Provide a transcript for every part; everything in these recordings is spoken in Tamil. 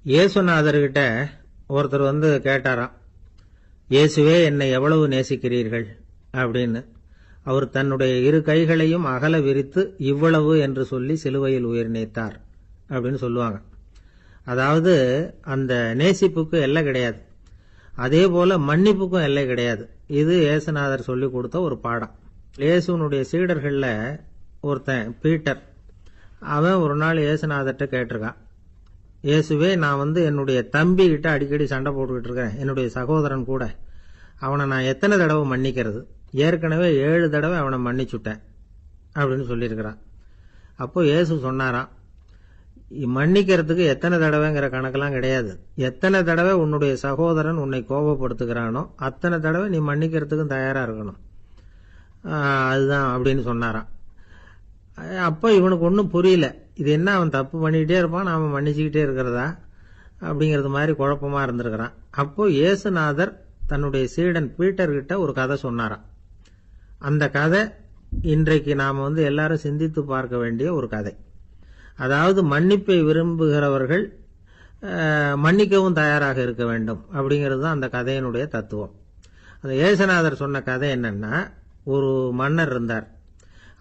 இயேசுநாதர்கிட்ட ஒருத்தர் கேட்டாராம், இயேசுவே என்னை எவ்வளவு நேசிக்கிறீர்கள் அப்படின்னு. அவர் தன்னுடைய இரு கைகளையும் அகல விரித்து இவ்வளவு என்று சொல்லி சிலுவையில் உயிர் நீத்தார் அப்படின்னு சொல்லுவாங்க. அதாவது அந்த நேசிப்புக்கு எல்லை கிடையாது, அதே போல மன்னிப்புக்கும் எல்லை கிடையாது. இது இயேசுநாதர் சொல்லி கொடுத்த ஒரு பாடம். இயேசுனுடைய சீடர்கள்ல ஒருத்தன் பீட்டர், அவன் ஒரு நாள் இயேசுநாதர்கிட்ட கேட்டிருக்கான், இயேசுவே நான் என்னுடைய தம்பி கிட்ட அடிக்கடி சண்டை போட்டுக்கிட்டு இருக்கிறேன், என்னுடைய சகோதரன் கூட, அவனை நான் எத்தனை தடவை மன்னிக்கிறது? ஏற்கனவே 7 தடவை அவனை மன்னிச்சுட்டேன் அப்படின்னு சொல்லியிருக்கிறான். அப்போ இயேசு சொன்னாராம், மன்னிக்கிறதுக்கு எத்தனை தடவைங்கிற கணக்கெல்லாம் கிடையாது, எத்தனை தடவை உன்னுடைய சகோதரன் உன்னை கோபப்படுத்துகிறானோ அத்தனை தடவை நீ மன்னிக்கிறதுக்கும் தயாரா இருக்கணும், அதுதான் அப்படின்னு சொன்னாராம். அப்போ இவனுக்கு ஒன்றும் புரியல, இது என்ன அவன் தப்பு பண்ணிக்கிட்டே இருப்பான், நாம மன்னிச்சுக்கிட்டே இருக்கிறதா அப்படிங்கிறது மாதிரி குழப்பமா இருந்திருக்கிறான். அப்போ இயேசுநாதர் தன்னுடைய சீடன் பீட்டர் கிட்ட ஒரு கதை சொன்னாராம். அந்த கதை இன்றைக்கு நாம எல்லாரும் சிந்தித்து பார்க்க வேண்டிய ஒரு கதை. அதாவது மன்னிப்பை விரும்புகிறவர்கள் மன்னிக்கவும் தயாராக இருக்க வேண்டும் அப்படிங்கிறது தான் அந்த கதையினுடைய தத்துவம். அந்த இயேசுநாதர் சொன்ன கதை என்னன்னா, ஒரு மன்னர் இருந்தார்.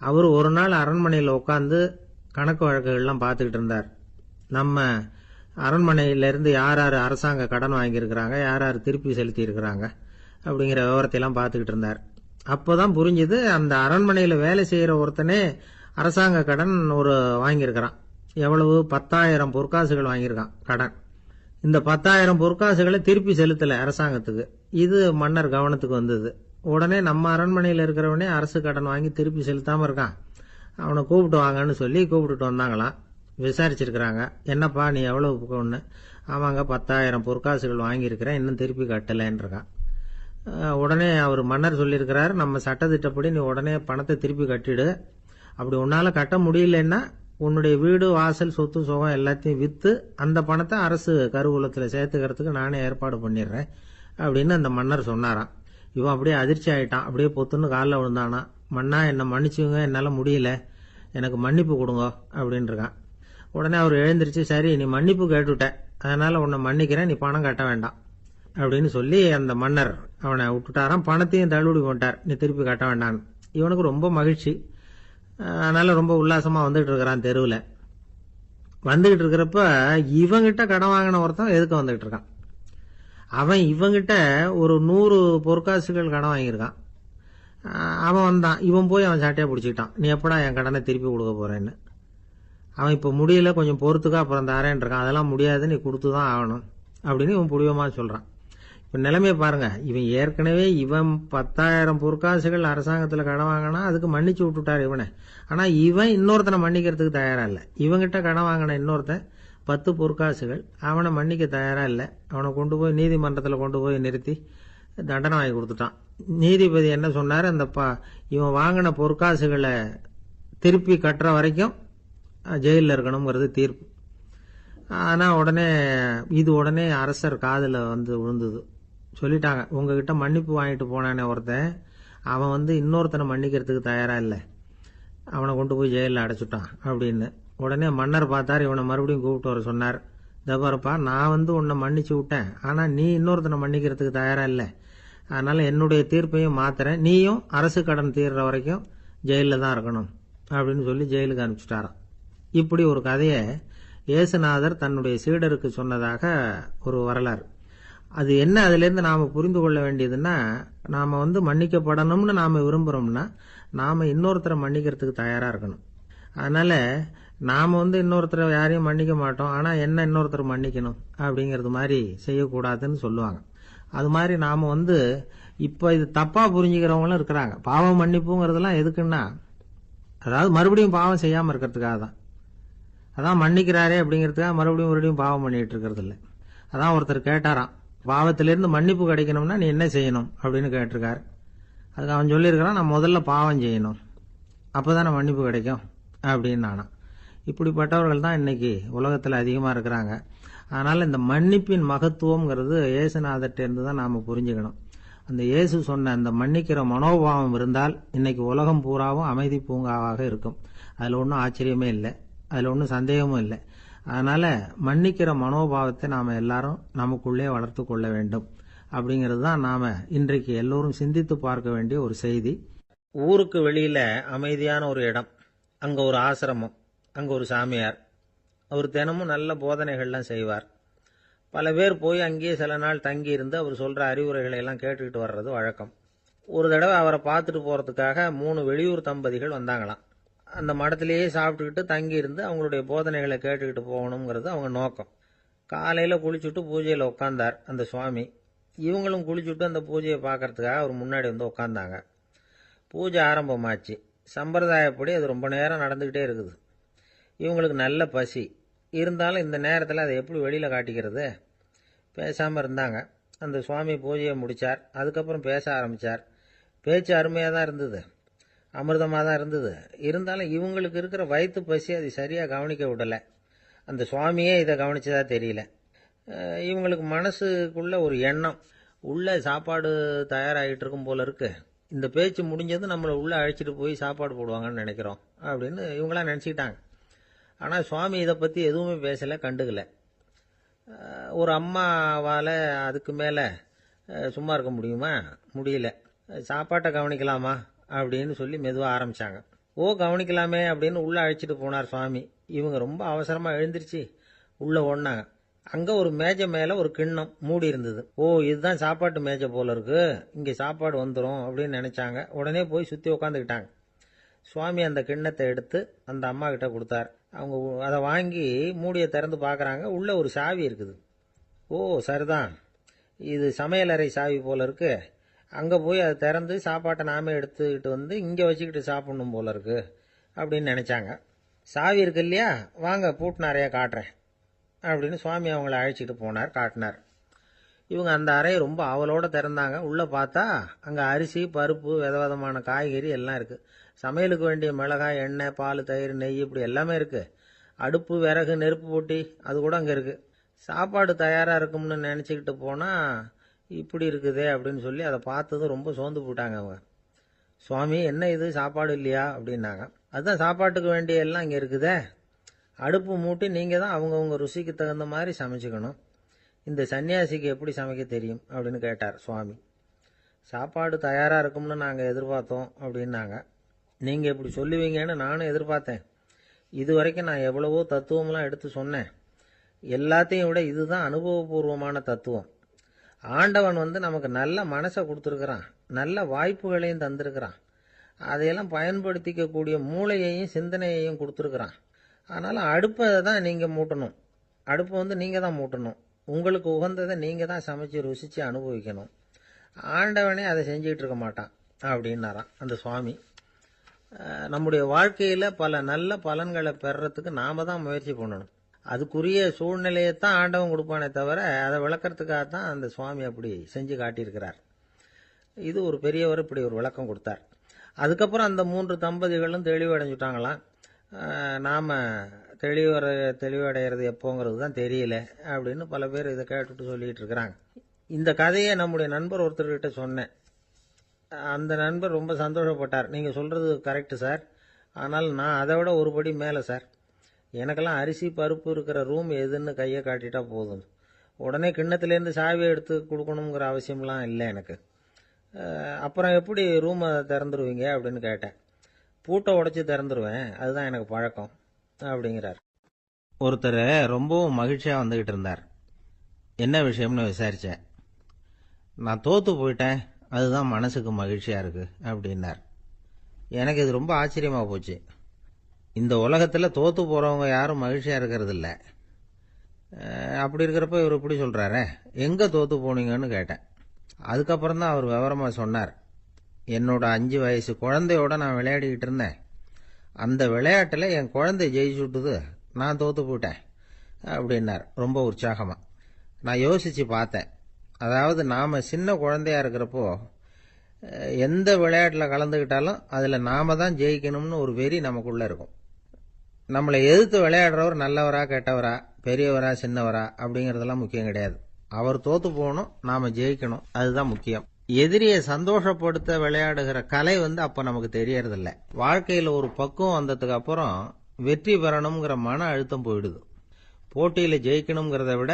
அவர் ஒரு நாள் அரண்மனையில் உட்காந்து கணக்கு வழக்குகள்லாம் பார்த்துக்கிட்டு இருந்தார். நம்ம அரண்மனையிலிருந்து யார் யார் அரசாங்க கடன் வாங்கியிருக்கிறாங்க, யார் யார் திருப்பி செலுத்தி இருக்கிறாங்க அப்படிங்கிற விவரத்தையெல்லாம் பார்த்துக்கிட்டு இருந்தார். அப்போதான் புரிஞ்சுது, அந்த அரண்மனையில் வேலை செய்கிற ஒருத்தனே அரசாங்க கடன் வாங்கியிருக்கிறான். எவ்வளவு? 10,000 பொற்காசுகள் வாங்கியிருக்கான் கடன். இந்த 10,000 பொற்காசுகளை திருப்பி செலுத்தலை அரசாங்கத்துக்கு. இது மன்னர் கவனத்துக்கு வந்தது. உடனே நம்ம அரண்மனையில் இருக்கிறவனே அரசு கடன் வாங்கி திருப்பி செலுத்தாம இருக்கான், அவனை கூப்பிட்டு வாங்கன்னு சொல்லி கூப்பிட்டுட்டு வந்தாங்களாம். விசாரிச்சிருக்கிறாங்க, என்னப்பா நீ எவ்வளவு ஒன்று? ஆமாங்க 10,000 பொற்காசுகள் வாங்கியிருக்கிறேன், இன்னும் திருப்பி கட்டலைன்றான். உடனே அவர் மன்னர் சொல்லியிருக்கிறாரு, நம்ம சட்டத்திட்டப்படி நீ உடனே பணத்தை திருப்பி கட்டிடு, அப்படி உன்னால கட்ட முடியலன்னா உன்னுடைய வீடு வாசல் சொத்து சுகம் எல்லாத்தையும் வித்து அந்த பணத்தை அரசு கருவூலத்தில் சேர்த்துக்கிறதுக்கு நானே ஏற்பாடு பண்ணிடுறேன் அப்படின்னு அந்த மன்னர் சொன்னாராம். இவன் அப்படியே அதிர்ச்சி ஆயிட்டான், அப்படியே பொத்துன்னு காலில் விழுந்தானா. மன்னா என்னை மன்னிச்சுங்க, என்னால் முடியல, எனக்கு மன்னிப்பு கொடுங்க அப்படின்னு இருக்கான். உடனே அவர் எழுந்திருச்சு, சரி நீ மன்னிப்பு கேட்டுவிட்ட, அதனால உன்னை மன்னிக்கிறேன், நீ பணம் கட்ட வேண்டாம் அப்படின்னு சொல்லி அந்த மன்னர் அவனை விட்டுட்டாராம். பணத்தையும் தள்ளுபடி பண்ணிட்டார், நீ திருப்பி கட்ட வேண்டான்னு. இவனுக்கு ரொம்ப மகிழ்ச்சி, அதனால ரொம்ப உல்லாசமா வந்துகிட்டு இருக்கிறான். தெருவில் வந்துகிட்டு இருக்கிறப்ப இவங்கிட்ட கடன் வாங்கின ஒருத்தன் எதுக்கு வந்துகிட்டு இருக்கான். அவன் இவங்கிட்ட ஒரு 100 பொற்காசுகள் கடன் வாங்கியிருக்கான். அவன் வந்தான், இவன் போய் அவன் சாட்டையை பிடிச்சிக்கிட்டான், நீ எப்படா என் கடனை திருப்பி கொடுக்க போறேன்னு. அவன் இப்போ முடியல, கொஞ்சம் பொறுத்துக்கா, அப்புறம் தாரேன் இருக்கான். அதெல்லாம் முடியாது, நீ கொடுத்துதான் ஆகணும் அப்படின்னு இவன் புடிவமா சொல்றான். இப்ப நிலைமையை பாருங்க, இவன் ஏற்கனவே 10,000 பொற்காசுகள் அரசாங்கத்துல கடன் வாங்கினா அதுக்கு மன்னிச்சு விட்டுட்டார் இவனை. ஆனா இவன் இன்னொருத்தனை மன்னிக்கிறதுக்கு தயாரா இல்ல. இவங்கிட்ட கடன் வாங்கின இன்னொருத்தன் 10 பொற்காசுகள், அவனை மன்னிக்க தயாரா இல்ல. அவனை கொண்டு போய் நீதிமன்றத்தில் கொண்டு போய் நிறுத்தி தண்டனை வாங்கி கொடுத்துட்டான். நீதிபதி என்ன சொன்னாரு, அந்த இவன் வாங்கின பொற்காசுகளை திருப்பி கட்டுற வரைக்கும் ஜெயிலில் இருக்கணுங்கிறது தீர்ப்பு. ஆனா உடனே அரசர் காதுல விழுந்தது. சொல்லிட்டாங்க, உங்ககிட்ட மன்னிப்பு வாங்கிட்டு போனானே ஒருத்தன், அவன் இன்னொருத்தனை மன்னிக்கிறதுக்கு தயாரா இல்ல, அவனை கொண்டு போய் ஜெயிலில் அடைச்சுட்டான் அப்படின்னு. உடனே மன்னர் பார்த்தார், இவனை மறுபடியும் கூப்பிட்டு வர சொன்னார். தபாரப்பா, நான் உன்னை மன்னிச்சு விட்டேன், ஆனா நீ இன்னொருத்தனை மன்னிக்கிறதுக்கு தயாரா இல்ல, அதனால என்னுடைய தீர்ப்பையும் மாத்துறேன், நீயும் அரசு கடன் தீர்ற வரைக்கும் ஜெயிலில் தான் இருக்கணும் அப்படின்னு சொல்லி ஜெயிலுக்கு அனுப்பிச்சுட்டாராம். இப்படி ஒரு கதையை இயேசுநாதர் தன்னுடைய சீடருக்கு சொன்னதாக ஒரு வரலாறு. அது என்ன, அதுல இருந்து நாம புரிந்து கொள்ள வேண்டியதுன்னா, நாம மன்னிக்கப்படணும்னு நாம விரும்புறோம்னா நாம இன்னொருத்தரை மன்னிக்கிறதுக்கு தயாரா இருக்கணும். அதனால நாம இன்னொருத்தரை யாரையும் மன்னிக்க மாட்டோம், ஆனா என்ன இன்னொருத்தர் மன்னிக்கணும் அப்படிங்கறது மாதிரி செய்யக்கூடாதுன்னு சொல்லுவாங்க. அது மாதிரி நாம இப்ப இது தப்பா புரிஞ்சுக்கிறவங்களும் இருக்கிறாங்க. பாவம் மன்னிப்புங்கிறதுலாம் எதுக்குன்னா, அதாவது மறுபடியும் பாவம் செய்யாம இருக்கிறதுக்காக தான். அதான் மன்னிக்கிறாரே அப்படிங்கிறதுக்காக மறுபடியும் பாவம் பண்ணிட்டு இருக்கிறது இல்லை. அதான் ஒருத்தர் கேட்டாராம், பாவத்திலிருந்து மன்னிப்பு கிடைக்கணும்னா நீ என்ன செய்யணும் அப்படின்னு கேட்டிருக்காரு. அதுக்கு அவன் சொல்லியிருக்கிறான், நான் முதல்ல பாவம் செய்யணும், அப்பதானே மன்னிப்பு கிடைக்கும் அப்படின்னு. நானா இப்படிப்பட்டவர்கள் தான் இன்னைக்கு உலகத்தில் அதிகமா இருக்கிறாங்க. அதனால இந்த மன்னிப்பின் மகத்துவம்ங்கிறது இயேசுநாதர்ட்ட இருந்து தான் நாம புரிஞ்சுக்கணும். அந்த இயேசு சொன்ன அந்த மன்னிக்கிற மனோபாவம் இருந்தால் இன்னைக்கு உலகம் பூராவும் அமைதி பூங்காவாக இருக்கும். அதுல ஒன்றும் ஆச்சரியமே இல்லை, அதுல ஒன்றும் சந்தேகமும் இல்லை. அதனால மன்னிக்கிற மனோபாவத்தை நாம எல்லாரும் நமக்குள்ளே வளர்த்து கொள்ள வேண்டும் அப்படிங்கிறது தான் நாம இன்றைக்கு எல்லோரும் சிந்தித்து பார்க்க வேண்டிய ஒரு செய்தி. ஊருக்கு வெளியில அமைதியான ஒரு இடம், அங்க ஒரு ஆசிரமம், அங்க ஒரு சாமியார். அவர் தினமும் நல்ல போதனைகள்லாம் செய்வார். பல பேர் போய் அங்கேயே சில நாள் தங்கி இருந்து அவர் சொல்ற அறிவுரைகளை எல்லாம் கேட்டுக்கிட்டு வர்றது வழக்கம். ஒரு தடவை அவரை பார்த்துட்டு போறதுக்காக 3 வெளியூர் தம்பதிகள் வந்தாங்களாம். அந்த மடத்திலேயே சாப்பிட்டுக்கிட்டு தங்கி இருந்து அவங்களுடைய போதனைகளை கேட்டுக்கிட்டு போகணுங்கிறது அவங்க நோக்கம். காலையில குளிச்சுட்டு பூஜையில உட்கார்ந்தார் அந்த சுவாமி. இவங்களும் குளிச்சுட்டு அந்த பூஜையை பார்க்கறதுக்காக அவர் முன்னாடி வந்து உட்கார்ந்தாங்க. பூஜை ஆரம்பமாச்சு. சம்பிரதாயப்படி அது ரொம்ப நேரம் நடந்துக்கிட்டே இருக்குது. இவங்களுக்கு நல்ல பசி இருந்தாலும் இந்த நேரத்தில் அதை எப்படி வெளியில் காட்டிக்கிறது? பேசாமல் இருந்தாங்க. அந்த சுவாமி பூஜையை முடித்தார். அதுக்கப்புறம் பேச ஆரம்பித்தார். பேச்சு அருமையாக தான் இருந்தது, அமிர்தமாக தான் இருந்தது. இருந்தாலும் இவங்களுக்கு இருக்கிற வயிற்று பசி அது சரியாக கவனிக்க விடலை. அந்த சுவாமியே இதை கவனிச்சதா தெரியல. இவங்களுக்கு மனசுக்குள்ள ஒரு எண்ணம், உள்ள சாப்பாடு தயாராகிட்டு இருக்கும் போல இருக்கு, இந்த பேச்சு முடிஞ்சது நம்மளை உள்ளே அழைச்சிட்டு போய் சாப்பாடு போடுவாங்கன்னு நினைக்கிறோம் அப்படின்னு இவங்களாம் நினச்சிக்கிட்டாங்க. ஆனால் சுவாமி இதை பற்றி எதுவுமே பேசலை, கண்டுக்கலை. ஒரு அம்மாவால் அதுக்கு மேலே சும்மா இருக்க முடியுமா? முடியல. சாப்பாட்டை கவனிக்கலாமா அப்படின்னு சொல்லி மெதுவாக ஆரம்பித்தாங்க. கவனிக்கலாமே அப்படின்னு உள்ளே அழைச்சிட்டு போனார் சுவாமி. இவங்க ரொம்ப அவசரமாக எழுந்திருச்சு உள்ளே ஓடினாங்க. அங்கே ஒரு மேஜை மேலே ஒரு கிண்ணம் மூடி இருந்தது. இதுதான் சாப்பாட்டு மேஜை போல இருக்கு, இங்கே சாப்பாடு வந்துடும் அப்படின்னு நினச்சாங்க. உடனே போய் சுற்றி உட்காந்துக்கிட்டாங்க. சுவாமி அந்த கிண்ணத்தை எடுத்து அந்த அம்மா கிட்ட கொடுத்தார். அவங்க அதை வாங்கி மூடியை திறந்து பார்க்குறாங்க. உள்ளே ஒரு சாவி இருக்குது. சரிதான், இது சமையலறை சாவி போல இருக்கு. அங்கே போய் அதை திறந்து சாப்பாட்டை நாமே எடுத்துக்கிட்டு வந்து இங்கே வச்சுக்கிட்டு சாப்பிடணும் போல இருக்கு அப்படின்னு நினச்சாங்க. சாவி இருக்கு இல்லையா, வாங்க பூட்டு நிறையா காட்டுறேன் அப்படின்னு சுவாமி அவங்கள அழைச்சிட்டு போனார், காட்டினார். இவங்க அந்த அறையை ரொம்ப அவளோட திறந்தாங்க. உள்ளே பார்த்தா அங்கே அரிசி, பருப்பு, விதவிதமான காய்கறி எல்லாம் இருக்குது. சமையலுக்கு வேண்டிய மிளகாய், எண்ணெய், பால், தயிர், நெய் இப்படி எல்லாமே இருக்குது. அடுப்பு, விறகு, நெருப்பு போட்டி அது கூட அங்கே இருக்குது. சாப்பாடு தயாராக இருக்கும்னு நினச்சிக்கிட்டு போனால் இப்படி இருக்குதே அப்படின்னு சொல்லி அதை பார்த்ததும் ரொம்ப சோர்ந்து போட்டாங்க அவங்க. சுவாமி, என்ன இது சாப்பாடு இல்லையா அப்படின்னாங்க. அதுதான் சாப்பாட்டுக்கு வேண்டிய எல்லாம் இங்கே இருக்குதே. அடுப்பு மூட்டி நீங்கள் தான் அவங்கவுங்க ருசிக்கு தகுந்த மாதிரி சமைச்சிக்கணும். இந்த சன்னியாசிக்கு எப்படி சமைக்க தெரியும் அப்படின்னு கேட்டார் சுவாமி. சாப்பாடு தயாராக இருக்கும்னு நாங்கள் எதிர்பார்த்தோம் அப்படின்னாங்க. நீங்கள் இப்படி சொல்லுவீங்கன்னு நானும் எதிர்பார்த்தேன். இது வரைக்கும் நான் எவ்வளவோ தத்துவம்லாம் எடுத்து சொன்னேன். எல்லாத்தையும் விட இதுதான் அனுபவபூர்வமான தத்துவம். ஆண்டவன் நமக்கு நல்ல மனசை கொடுத்துருக்கிறான், நல்ல வாய்ப்புகளையும் தந்திருக்கிறான், அதையெல்லாம் பயன்படுத்திக்கக்கூடிய மூளையையும் சிந்தனையையும் கொடுத்துருக்குறான். அதனால் அடுப்பை தான் நீங்கள் மூட்டணும். அடுப்பை நீங்கள் தான் மூட்டணும். உங்களுக்கு உகந்ததை நீங்கள் தான் சமைச்சு ருசித்து அனுபவிக்கணும். ஆண்டவனே அதை செஞ்சுக்கிட்டு இருக்க மாட்டான் அப்படின்னாராம் அந்த சுவாமி. நம்முடைய வாழ்க்கையில் பல நல்ல பலன்களை பெறறதுக்கு நாம் தான் முயற்சி பண்ணணும். அதுக்குரிய சூழ்நிலையை தான் ஆண்டவன் கொடுப்பானே தவிர அதை விளக்கறதுக்காக தான் அந்த சுவாமி அப்படி செஞ்சு காட்டியிருக்கிறார். இது ஒரு பெரியவர் இப்படி ஒரு விளக்கம் கொடுத்தார். அதுக்கப்புறம் அந்த 3 தம்பதிகளும் தெளிவடைஞ்சுட்டாங்களாம். நாம் தெளிவடைகிறது எப்போங்கிறது தான் தெரியல அப்படின்னு பல பேர் இதை கேட்டுட்டு சொல்லிகிட்டு இருக்கிறாங்க. இந்த கதையை நம்முடைய நண்பர் ஒருத்தர்கிட்ட சொன்னேன். அந்த நண்பர் ரொம்ப சந்தோஷப்பட்டார். நீங்கள் சொல்கிறது கரெக்டு சார், ஆனால் நான் அதை விட ஒரு படி மேலே சார். எனக்கெல்லாம் அரிசி, பருப்பு இருக்கிற ரூம் எதுன்னு கையை காட்டிட்டா போதும். உடனே கிண்ணத்துலேருந்து சாவியை எடுத்து கொடுக்கணுங்கிற அவசியம்லாம் இல்லை எனக்கு. அப்புறம் எப்படி ரூமை திறந்துருவீங்க அப்படின்னு கேட்டேன். பூட்டை உடைச்சி திறந்துருவேன், அதுதான் எனக்கு பழக்கம் அப்படிங்கிறார். ஒருத்தர் ரொம்பவும் மகிழ்ச்சியாக வந்துக்கிட்டு இருந்தார். என்ன விஷயம்னு விசாரித்தேன். நான் தோற்று போயிட்டேன், அதுதான் மனசுக்கு மகிழ்ச்சியாக இருக்குது அப்படின்னார். எனக்கு இது ரொம்ப ஆச்சரியமாக போச்சு. இந்த உலகத்தில் தோற்று போகிறவங்க யாரும் மகிழ்ச்சியாக இருக்கிறது இல்லை. அப்படி இருக்கிறப்ப இவர் இப்படி சொல்கிறாரே, எங்கே தோற்று போனீங்கன்னு கேட்டேன். அதுக்கப்புறம் தான் அவர் விவரமாக சொன்னார். என்னோட 5 வயசு குழந்தையோட நான் விளையாடிக்கிட்டு இருந்தேன். அந்த விளையாட்டில் என் குழந்தை ஜெயிச்சுட்டுது, நான் தோற்று போயிட்டேன் அப்படின்னார் ரொம்ப உற்சாகமாக. நான் யோசித்து பார்த்தேன். அதாவது நாம் சின்ன குழந்தையா இருக்கிறப்போ எந்த விளையாட்டில் கலந்துக்கிட்டாலும் அதில் நாம தான் ஜெயிக்கணும்னு ஒரு வெறி நமக்குள்ளே இருக்கும். நம்மளை எதிர்த்து விளையாடுறவர் நல்லவரா கெட்டவரா, பெரியவரா சின்னவரா அப்படிங்கிறதெல்லாம் முக்கியம் கிடையாது. அவர் தோற்று போகணும், நாம் ஜெயிக்கணும், அதுதான் முக்கியம். எதிரியை சந்தோஷப்படுத்த விளையாடுகிற கலை அப்போ நமக்கு தெரியறதில்ல. வாழ்க்கையில் ஒரு பக்குவம் வந்ததுக்கு அப்புறம் வெற்றி பெறணுங்கிற மன அழுத்தம் போயிடுது. போட்டியில் ஜெயிக்கணுங்கிறத விட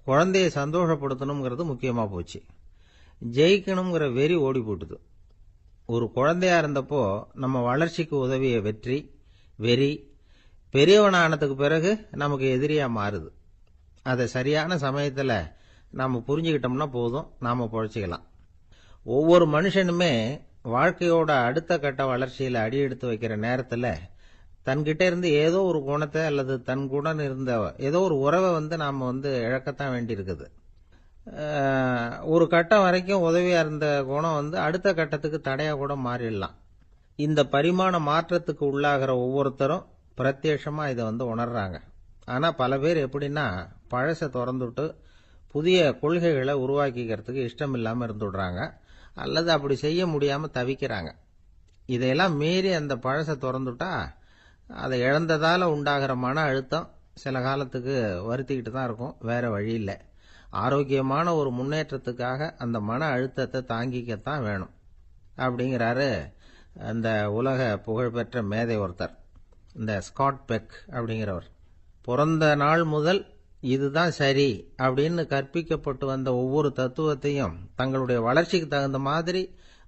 குழந்தைய சந்தோஷப்படுத்தணுங்கிறது முக்கியமாக போச்சு. ஜெயிக்கணுங்கிற வெறி ஓடி போட்டுது. ஒரு குழந்தையா இருந்தப்போ நம்ம வளர்ச்சிக்கு உதவிய வெறி பெரியவனானதுக்கு பிறகு நமக்கு எதிரியா மாறுது. அதை சரியான சமயத்தில் நாம் புரிஞ்சுக்கிட்டோம்னா போதும், நாம பொழைச்சிக்கலாம். ஒவ்வொரு மனுஷனுமே வாழ்க்கையோட அடுத்த கட்ட வளர்ச்சியில் அடி எடுத்து வைக்கிற நேரத்தில் தன்கிட்ட இருந்து ஏதோ ஒரு குணத்தை அல்லது தன் குணம் இருந்த ஏதோ ஒரு உறவை நாம் இழக்கத்தான் வேண்டியிருக்குது. ஒரு கட்டம் வரைக்கும் உதவியா இருந்த குணம் அடுத்த கட்டத்துக்கு தடையா கூட மாறிடலாம். இந்த பரிமாண மாற்றத்துக்கு உள்ளாகிற ஒவ்வொருத்தரும் பிரத்யட்சமா இதை உணர்றாங்க. ஆனா பல பேர் எப்படின்னா பழசை திறந்துட்டு புதிய கொள்கைகளை உருவாக்கிக்கிறதுக்கு இஷ்டம் இல்லாம இருந்துடுறாங்க, அல்லது அப்படி செய்ய முடியாம தவிக்கிறாங்க. இதையெல்லாம் மீறி அந்த பழசை திறந்துட்டா அதை இழந்ததால உண்டாகிற மன அழுத்தம் சில காலத்துக்கு வருத்திக்கிட்டு தான் இருக்கும், வேற வழி இல்லை. ஆரோக்கியமான ஒரு முன்னேற்றத்துக்காக அந்த மன அழுத்தத்தை தாங்கிக்கத்தான் வேணும் அப்படிங்கிறாரு அந்த உலக புகழ்பெற்ற மேதை ஒருத்தர், இந்த ஸ்காட் பெக் அப்படிங்கிறவர். பிறந்த நாள் முதல் இதுதான் சரி அப்படின்னு கற்பிக்கப்பட்டு வந்த ஒவ்வொரு தத்துவத்தையும் தங்களுடைய வளர்ச்சிக்கு தகுந்த மாதிரி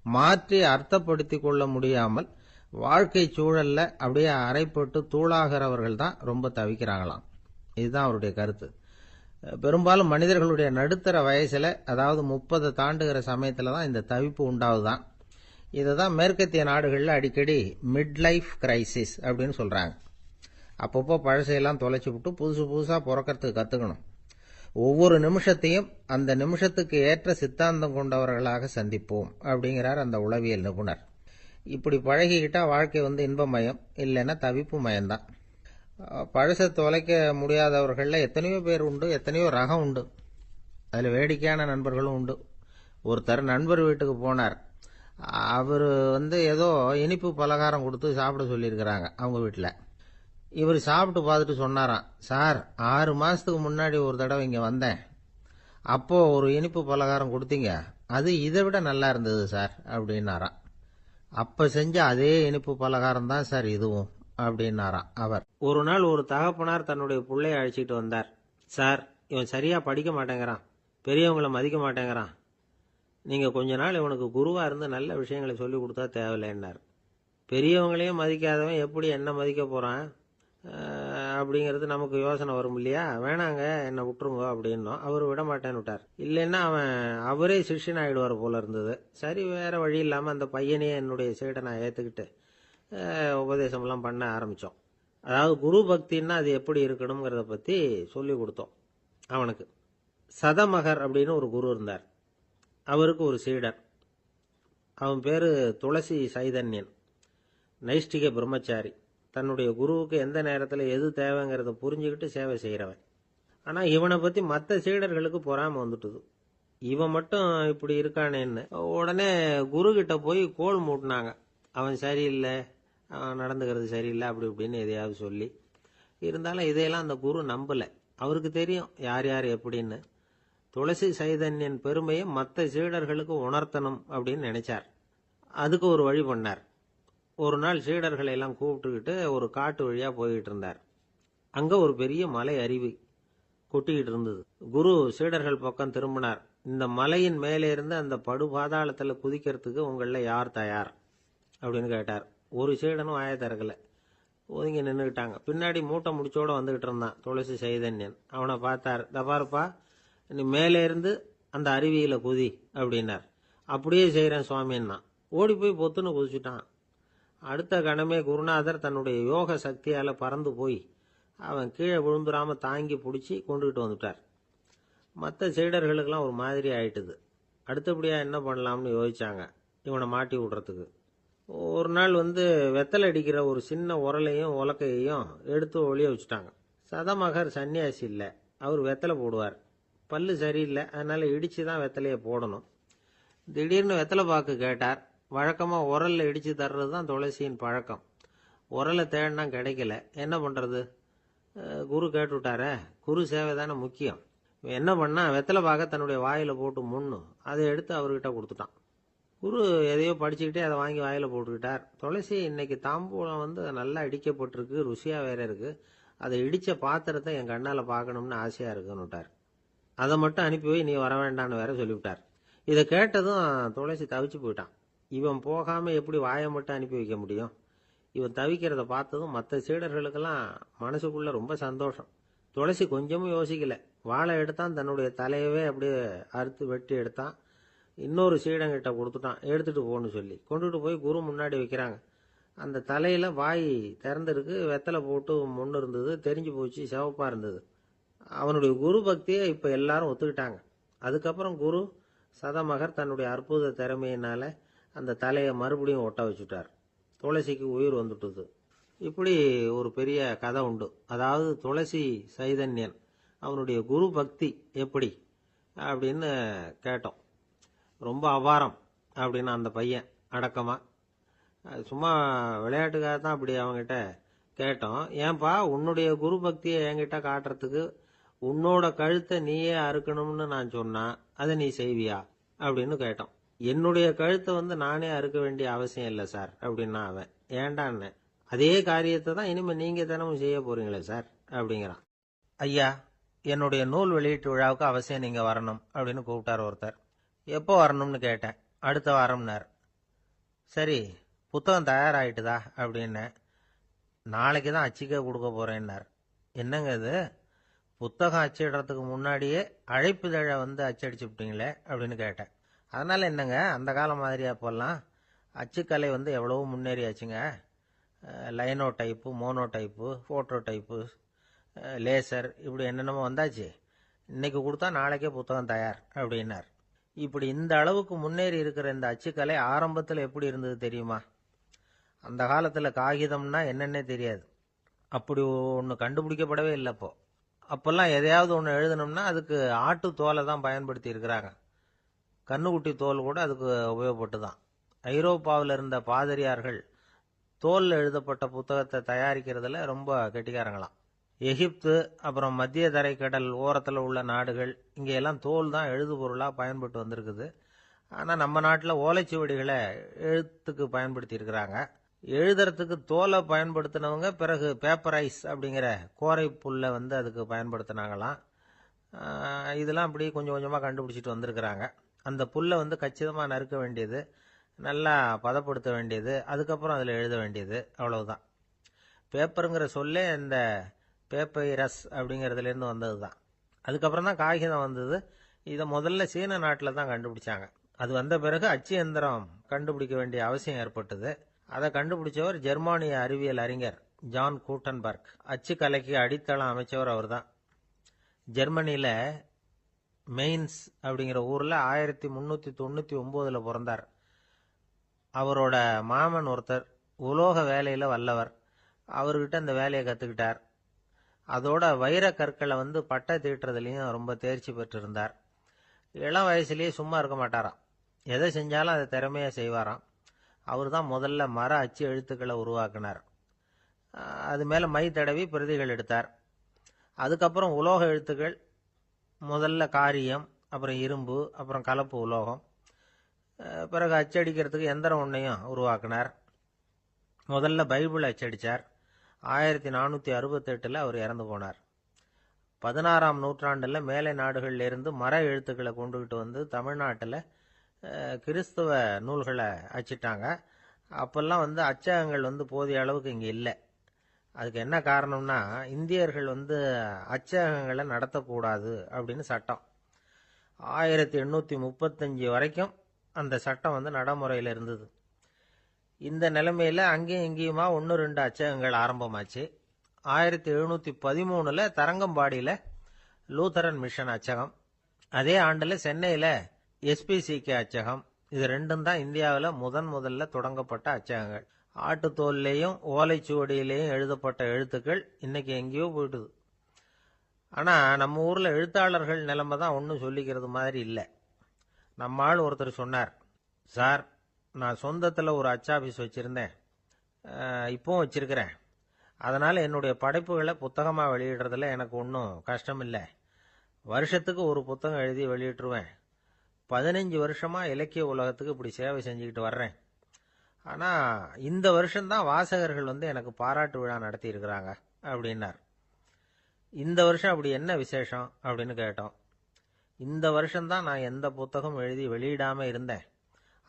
மாற்றி அர்த்தப்படுத்தி கொள்ள முடியாமல் வாழ்க்கை சூழல்ல அப்படியே அரைப்பட்டு தூளாகிறவர்கள் தான் ரொம்ப தவிக்கிறாங்களாம். இதுதான் அவருடைய கருத்து. பெரும்பாலும் மனிதர்களுடைய நடுத்தர வயசுல, அதாவது 30 தாண்டுகிற சமயத்துல தான் இந்த தவிப்பு உண்டாவதுதான். இதை தான் மேற்கத்திய நாடுகளில் அடிக்கடி மிட் லைஃப் கிரைசிஸ் அப்படின்னு சொல்றாங்க. அப்பப்போ பழசையெல்லாம் தொலைச்சி விட்டு புதுசா பிறக்கிறதுக்கு கத்துக்கணும். ஒவ்வொரு நிமிஷத்தையும் அந்த நிமிஷத்துக்கு ஏற்ற சித்தாந்தம் கொண்டவர்களாக சந்திப்போம் அப்படிங்கிறார் அந்த உளவியல் நிபுணர். இப்படி பழகிக்கிட்டா வாழ்க்கை இன்பமயம், இல்லைன்னா தவிப்பு மயம்தான். பழசை தொலைக்க முடியாதவர்கள்ல எத்தனையோ பேர் உண்டு, எத்தனையோ ரகம் உண்டு. அதுல வேடிக்கையான நண்பர்களும் உண்டு. ஒருத்தர் நண்பர் வீட்டுக்கு போனார். அவர் ஏதோ இனிப்பு பலகாரம் கொடுத்து சாப்பிட சொல்லியிருக்கிறாங்க அவங்க வீட்டில். இவர் சாப்பிட்டு பார்த்துட்டு சொன்னாராம், சார் 6 மாசத்துக்கு முன்னாடி ஒரு தடவை இங்க வந்தேன், அப்போ ஒரு இனிப்பு பலகாரம் கொடுத்தீங்க, அது இதை விட நல்லா இருந்தது சார் அப்படின்னாராம். அப்ப செஞ்ச அதே இனிப்பு பலகாரம் தான் சார் இதுவும் அப்படின்னாராம் அவர். ஒரு நாள் ஒரு தகப்பனார் தன்னுடைய பிள்ளைய அழைச்சிட்டு வந்தார். சார், இவன் சரியா படிக்க மாட்டேங்கிறான், பெரியவங்களை மதிக்க மாட்டேங்கிறான், நீங்க கொஞ்ச நாள் இவனுக்கு குருவா இருந்து நல்ல விஷயங்களை சொல்லி கொடுத்தா தேவையில்லைன்னார். பெரியவங்களையும் மதிக்காதவன் எப்படி என்ன மதிக்க போறான் அப்படிங்கிறது நமக்கு யோசனை வரும் இல்லையா? வேணாங்க, என்ன விட்டுருங்க அப்படின்னோம். அவர் விட மாட்டேன்னு விட்டார். இல்லைன்னா அவரே சிஷ்யன் ஆயிடுவார் போல இருந்தது. சரி, வேற வழி இல்லாம அந்த பையனையே என்னுடைய சைடை நான் ஏத்துக்கிட்டு உபதேசம்லாம் பண்ண ஆரம்பிச்சோம். அதாவது குரு பக்தின்னா அது எப்படி இருக்கணுங்கிறத பத்தி சொல்லி கொடுத்தோம் அவனுக்கு. சதமகர் அப்படின்னு ஒரு குரு இருந்தார். அவருக்கு ஒரு சீடர். அவன் பேரு துளசி சைதன்யன், நைஷ்டிக பிரம்மச்சாரி. தன்னுடைய குருவுக்கு எந்த நேரத்தில் எது தேவைங்கிறத புரிஞ்சுக்கிட்டு சேவை செய்கிறவன். ஆனால் இவனை பற்றி மற்ற சீடர்களுக்கு பொறாம வந்துட்டுது. இவன் மட்டும் இப்படி இருக்கானேன்னு உடனே குரு கிட்ட போய் கோல் மூட்டினாங்க. அவன் சரியில்லை, அவன் நடந்துக்கிறது சரியில்லை, அப்படி இப்படின்னு எதையாவது சொல்லி. இருந்தாலும் இதையெல்லாம் அந்த குரு நம்பலை. அவருக்கு தெரியும் யார் யார் எப்படின்னு. துளசி சைதன்யன் பெருமையை மற்ற சீடர்களுக்கு உணர்த்தணும் அப்படின்னு நினைச்சார். அதுக்கு ஒரு வழி பண்ணார். ஒரு நாள் சீடர்களை எல்லாம் கூப்பிட்டுக்கிட்டு ஒரு காட்டு வழியா போய்கிட்டு இருந்தார். அங்க ஒரு பெரிய மலை அருவி கொட்டிக்கிட்டு இருந்தது. குரு சீடர்கள் பக்கம் திரும்பினார். இந்த மலையின் மேலே இருந்து அந்த படு பாதாளத்துல குதிக்கிறதுக்கு உங்கள யார் தயார் அப்படின்னு கேட்டார். ஒரு சீடனும் ஆய திறக்கல, ஒதுங்கி நின்றுக்கிட்டாங்க. பின்னாடி மூட்டை முடிச்சோட வந்துகிட்டு இருந்தான் துளசி சைதன்யன். அவனை பார்த்தார். தபாருப்பா, நீ மேலே இருந்து அந்த அருவியில குதி அப்படின்னார். அப்படியே செய்யறேன் சுவாமின்னா ஓடி போய் பொத்துன்னு குதிச்சுட்டான். அடுத்த கணமே குருநாதர் தன்னுடைய யோக சக்தியால பறந்து போய் அவன் கீழே விழுந்துடாம தாங்கி பிடிச்சி கொண்டுகிட்டு வந்துட்டார். மற்ற சீடர்களுக்கெல்லாம் ஒரு மாதிரி ஆயிட்டுது. அடுத்தபடியா என்ன பண்ணலாம்னு யோசிச்சாங்க இவனை மாட்டி விடுறதுக்கு. ஒரு நாள் வெத்தலை அடிக்கிற ஒரு சின்ன உரலையும் உலக்கையையும் எடுத்து ஒளிய வச்சுட்டாங்க. சதமகர் சன்னியாசி இல்லை, அவர் வெத்தலை போடுவார். பல்லு சரியில்லை, அதனால இடிச்சுதான் வெத்தலையை போடணும். திடீர்னு வெத்தலை பாக்கு கேட்டார். வழக்கமா உரல்ல இடிச்சு தர்றது தான் துளசியின் பழக்கம். உரலை தேடினா கிடைக்கல, என்ன பண்றது? குரு கேட்டுவிட்டார. குரு சேவை தானே முக்கியம். என்ன பண்ணா வெத்தலை பாக்க தன்னுடைய வாயில போட்டு முன்னு அதை எடுத்து அவர்கிட்ட கொடுத்துட்டான். குரு எதையோ படிச்சுக்கிட்டே அதை வாங்கி வாயில போட்டுக்கிட்டார். துளசி, இன்னைக்கு தாம்பூலம் நல்லா அடிக்கப்பட்டிருக்கு, ருசியா வேற இருக்கு, அதை இடிச்ச பாத்திரத்தை என் கண்ணால பார்க்கணும்னு ஆசையா இருக்குன்னுட்டார். அதை மட்டும் அனுப்பி போய் நீ வர வேண்டான்னு வேற சொல்லிவிட்டார். இதை கேட்டதும் துளசி தவிச்சு போயிட்டான். இவன் போகாம எப்படி வாயை மட்டும் அனுப்பி வைக்க முடியும்? இவன் தவிக்கிறத பார்த்ததும் மற்ற சீடர்களுக்கெல்லாம் மனசுக்குள்ள ரொம்ப சந்தோஷம். துளசி கொஞ்சமும் யோசிக்கல. வாழை எடுத்தான், தன்னுடைய தலையவே அப்படியே அறுத்து வெட்டி எடுத்தான். இன்னொரு சீடங்கிட்ட கொடுத்துட்டான், எடுத்துட்டு போன்னு சொல்லி. கொண்டுட்டு போய் குரு முன்னாடி வைக்கிறாங்க. அந்த தலையில வாய் திறந்திருக்கு, வெத்தலை போட்டு முன்னு இருந்தது, தெரிஞ்சு போச்சு, சிவப்பா இருந்தது. அவனுடைய குரு பக்தியை இப்ப எல்லாரும் ஒத்துக்கிட்டாங்க. அதுக்கப்புறம் குரு சதமகர் தன்னுடைய அற்புத திறமையினால அந்த தலையை மறுபடியும் ஒட்ட வச்சுட்டார். துளசிக்கு உயிர் வந்துட்டுது. இப்படி ஒரு பெரிய கதை உண்டு. அதாவது துளசி சைதன்யன் அவனுடைய குரு பக்தி எப்படி அப்படின்னு கேட்டோம். ரொம்ப அபாரம் அப்படின்னு அந்த பையன் அடக்கமா, சும்மா விளையாட்டுக்காக தான் அப்படி அவங்ககிட்ட கேட்டோம். ஏன்பா உன்னுடைய குரு பக்தியை என்கிட்ட காட்டுறதுக்கு உன்னோட கழுத்தை நீயே அறுக்கணும்னு நான் சொன்னா அதை நீ செய்வியா அப்படின்னு கேட்டோம். என்னுடைய கழுத்தை நானே அறுக்க வேண்டிய அவசியம் இல்லை சார் அப்படின்னா அவன். ஏண்டான்னு, அதே காரியத்தை தான் இனிமே நீங்க தினமும் செய்ய போறீங்களே சார் அப்படிங்கிறான். ஐயா, என்னுடைய நூல் வெளியீட்டு விழாவுக்கு அவசியம் நீங்க வரணும் அப்படின்னு கூப்பிட்டார் ஒருத்தர். எப்போ வரணும்னு கேட்டேன். அடுத்த வாரம்னார். சரி, புத்தகம் தயாராகிட்டுதா அப்படின்னு. நாளைக்கு தான் அச்சிக்க கொடுக்க போறேன்னார். என்னங்க இது, புத்தகம் அச்சிடுறதுக்கு முன்னாடியே அழைப்புதழை அச்சடிச்சு விட்டீங்களே அப்படின்னு கேட்டேன். அதனால என்னங்க, அந்த காலம் மாதிரியா போடலாம். அச்சுக்கலை எவ்வளவோ முன்னேறியாச்சுங்க. Linotype, monotype, phototype, laser, இப்படி என்னென்னமோ வந்தாச்சு. இன்னைக்கு கொடுத்தா நாளைக்கே புத்தகம் தயார் அப்படின்னார். இப்படி இந்த அளவுக்கு முன்னேறி இருக்கிற இந்த அச்சுக்கலை ஆரம்பத்தில் எப்படி இருந்தது தெரியுமா? அந்த காலத்தில் காகிதம்னா என்னன்னே தெரியாது. அப்படி ஒன்று கண்டுபிடிக்கப்படவே இல்லை. அப்போல்லாம் எதையாவது ஒன்று எழுதணும்னா அதுக்கு ஆட்டு தோலை தான் பயன்படுத்தி இருக்கிறாங்க. கண்ணுக்குட்டி தோல் கூட அதுக்கு உபயோகப்பட்டு தான். ஐரோப்பாவில் இருந்த பாதிரியார்கள் தோலில் எழுதப்பட்ட புத்தகத்தை தயாரிக்கிறதுல ரொம்ப கெட்டிக்காரங்களாம். எகிப்து, அப்புறம் மத்திய தரைக்கடல் ஓரத்தில் உள்ள நாடுகள், இங்கெல்லாம் தோல் தான் எழுது பொருளாக பயன்பட்டு வந்திருக்குது. ஆனால் நம்ம நாட்டில் ஓலைச்சுவடிகளை எழுத்துக்கு பயன்படுத்தி இருக்கிறாங்க. எழுதுறதுக்கு தோலை பயன்படுத்தினவங்க பிறகு பேப்பரைஸ் அப்படிங்கிற கோரை புல்லை அதுக்கு பயன்படுத்தினாங்களாம். இதெல்லாம் அப்படி கொஞ்சம் கொஞ்சமாக கண்டுபிடிச்சிட்டு வந்திருக்கிறாங்க. அந்த புல்லை கச்சிதமாக நறுக்க வேண்டியது, நல்லா பதப்படுத்த வேண்டியது, அதுக்கப்புறம் அதில் எழுத வேண்டியது, அவ்வளவுதான். பேப்பருங்கிற சொல்லே இந்த பேப்பைரஸ் அப்படிங்கிறதுலேருந்து வந்தது தான். அதுக்கப்புறம் தான் காகிதம் வந்தது. இதை முதல்ல சீன நாட்டில் தான் கண்டுபிடிச்சாங்க. அது வந்த பிறகு அச்சு எந்திரம் கண்டுபிடிக்க வேண்டிய அவசியம் ஏற்பட்டது. அதை கண்டுபிடிச்சவர் ஜெர்மானிய அறிவியல் அறிஞர் ஜான் கூட்டன்பர்க். அச்சு கலைக்கு அடித்தளம் அமைச்சவர் அவர் தான். ஜெர்மனியில் மெயின்ஸ் அப்படிங்கிற ஊரில் 1399 பிறந்தார். அவரோட மாமன் ஒருத்தர் உலோக வேலையில் வல்லவர். அவர்கிட்ட இந்த வேலையை கற்றுக்கிட்டார். அதோட வைர கற்களை பட்டை தீட்டுறதுலையும் ரொம்ப தேர்ச்சி பெற்றிருந்தார். இளம் வயசுலேயே சும்மா இருக்க மாட்டாராம். எதை செஞ்சாலும் அதை திறமையாக செய்வாராம். அவர் தான் முதல்ல மர அச்சு எழுத்துக்களை உருவாக்கினார். அது மேலே மை தடவி பிரதிகள் எடுத்தார். அதுக்கப்புறம் உலோக எழுத்துக்கள், முதல்ல காரியம், அப்புறம் இரும்பு, அப்புறம் கலப்பு உலோகம். பிறகு அச்சடிக்கிறதுக்கு எந்திரம் ஒன்றையும் உருவாக்கினார். முதல்ல பைபிள் அச்சடித்தார். 1468 அவர் இறந்து போனார். 16ஆம் நூற்றாண்டில் மேலை நாடுகளிலிருந்து மர எழுத்துக்களை கொண்டுகிட்டு தமிழ்நாட்டில் கிறிஸ்துவ நூல்களை அச்சிட்டாங்க. அப்பெல்லாம் அச்சகங்கள் போதிய அளவுக்கு இங்கே இல்லை. அதுக்கு என்ன காரணம்னா, இந்தியர்கள் அச்சகங்களை நடத்தக்கூடாது அப்படின்னு சட்டம். 1835 வரைக்கும் அந்த சட்டம் நடைமுறையில் இருந்தது. இந்த நிலைமையில் அங்கேயும் இங்கேயுமா 1-2 அச்சகங்கள் ஆரம்பமாச்சு. 1713 தரங்கம்பாடியில் லூத்தரன் மிஷன் அச்சகம், அதே ஆண்டில் சென்னையில் SPCK அச்சகம். இது ரெண்டும் தான் இந்தியாவில் முதல்ல தொடங்கப்பட்ட அச்சகங்கள். ஆட்டுத்தோல்லையும் ஓலைச்சுவடியிலையும் எழுதப்பட்ட எழுத்துக்கள் இன்னைக்கு எங்கேயோ போயிட்டுது. ஆனால் நம்ம ஊரில் எழுத்தாளர்கள் நிலைமை தான் ஒன்றும் சொல்லிக்கிறது மாதிரி இல்லை. நம்ம ஆள் ஒருத்தர் சொன்னார், சார், நான் சொந்தத்தில் ஒரு அச்சாபீஸ் வச்சுருந்தேன், இப்போவும் வச்சிருக்கிறேன். அதனால் என்னுடைய படைப்புகளை புத்தகமாக வெளியிடுறதுல எனக்கு ஒன்றும் கஷ்டம் இல்லை. வருஷத்துக்கு ஒரு புத்தகம் எழுதி வெளியிட்டுருவேன். 15 வருஷமாக இலக்கிய உலகத்துக்கு இப்படி சேவை செஞ்சுக்கிட்டு வர்றேன். ஆனால் இந்த வருஷம்தான் வாசகர்கள் எனக்கு பாராட்டு விழா நடத்தி இருக்கிறாங்க அப்படின்னார். இந்த வருஷம் அப்படி என்ன விசேஷம் அப்படின்னு கேட்டோம். இந்த வருஷம்தான் நான் எந்த புத்தகம் எழுதி வெளியிடாம இருந்தேன்,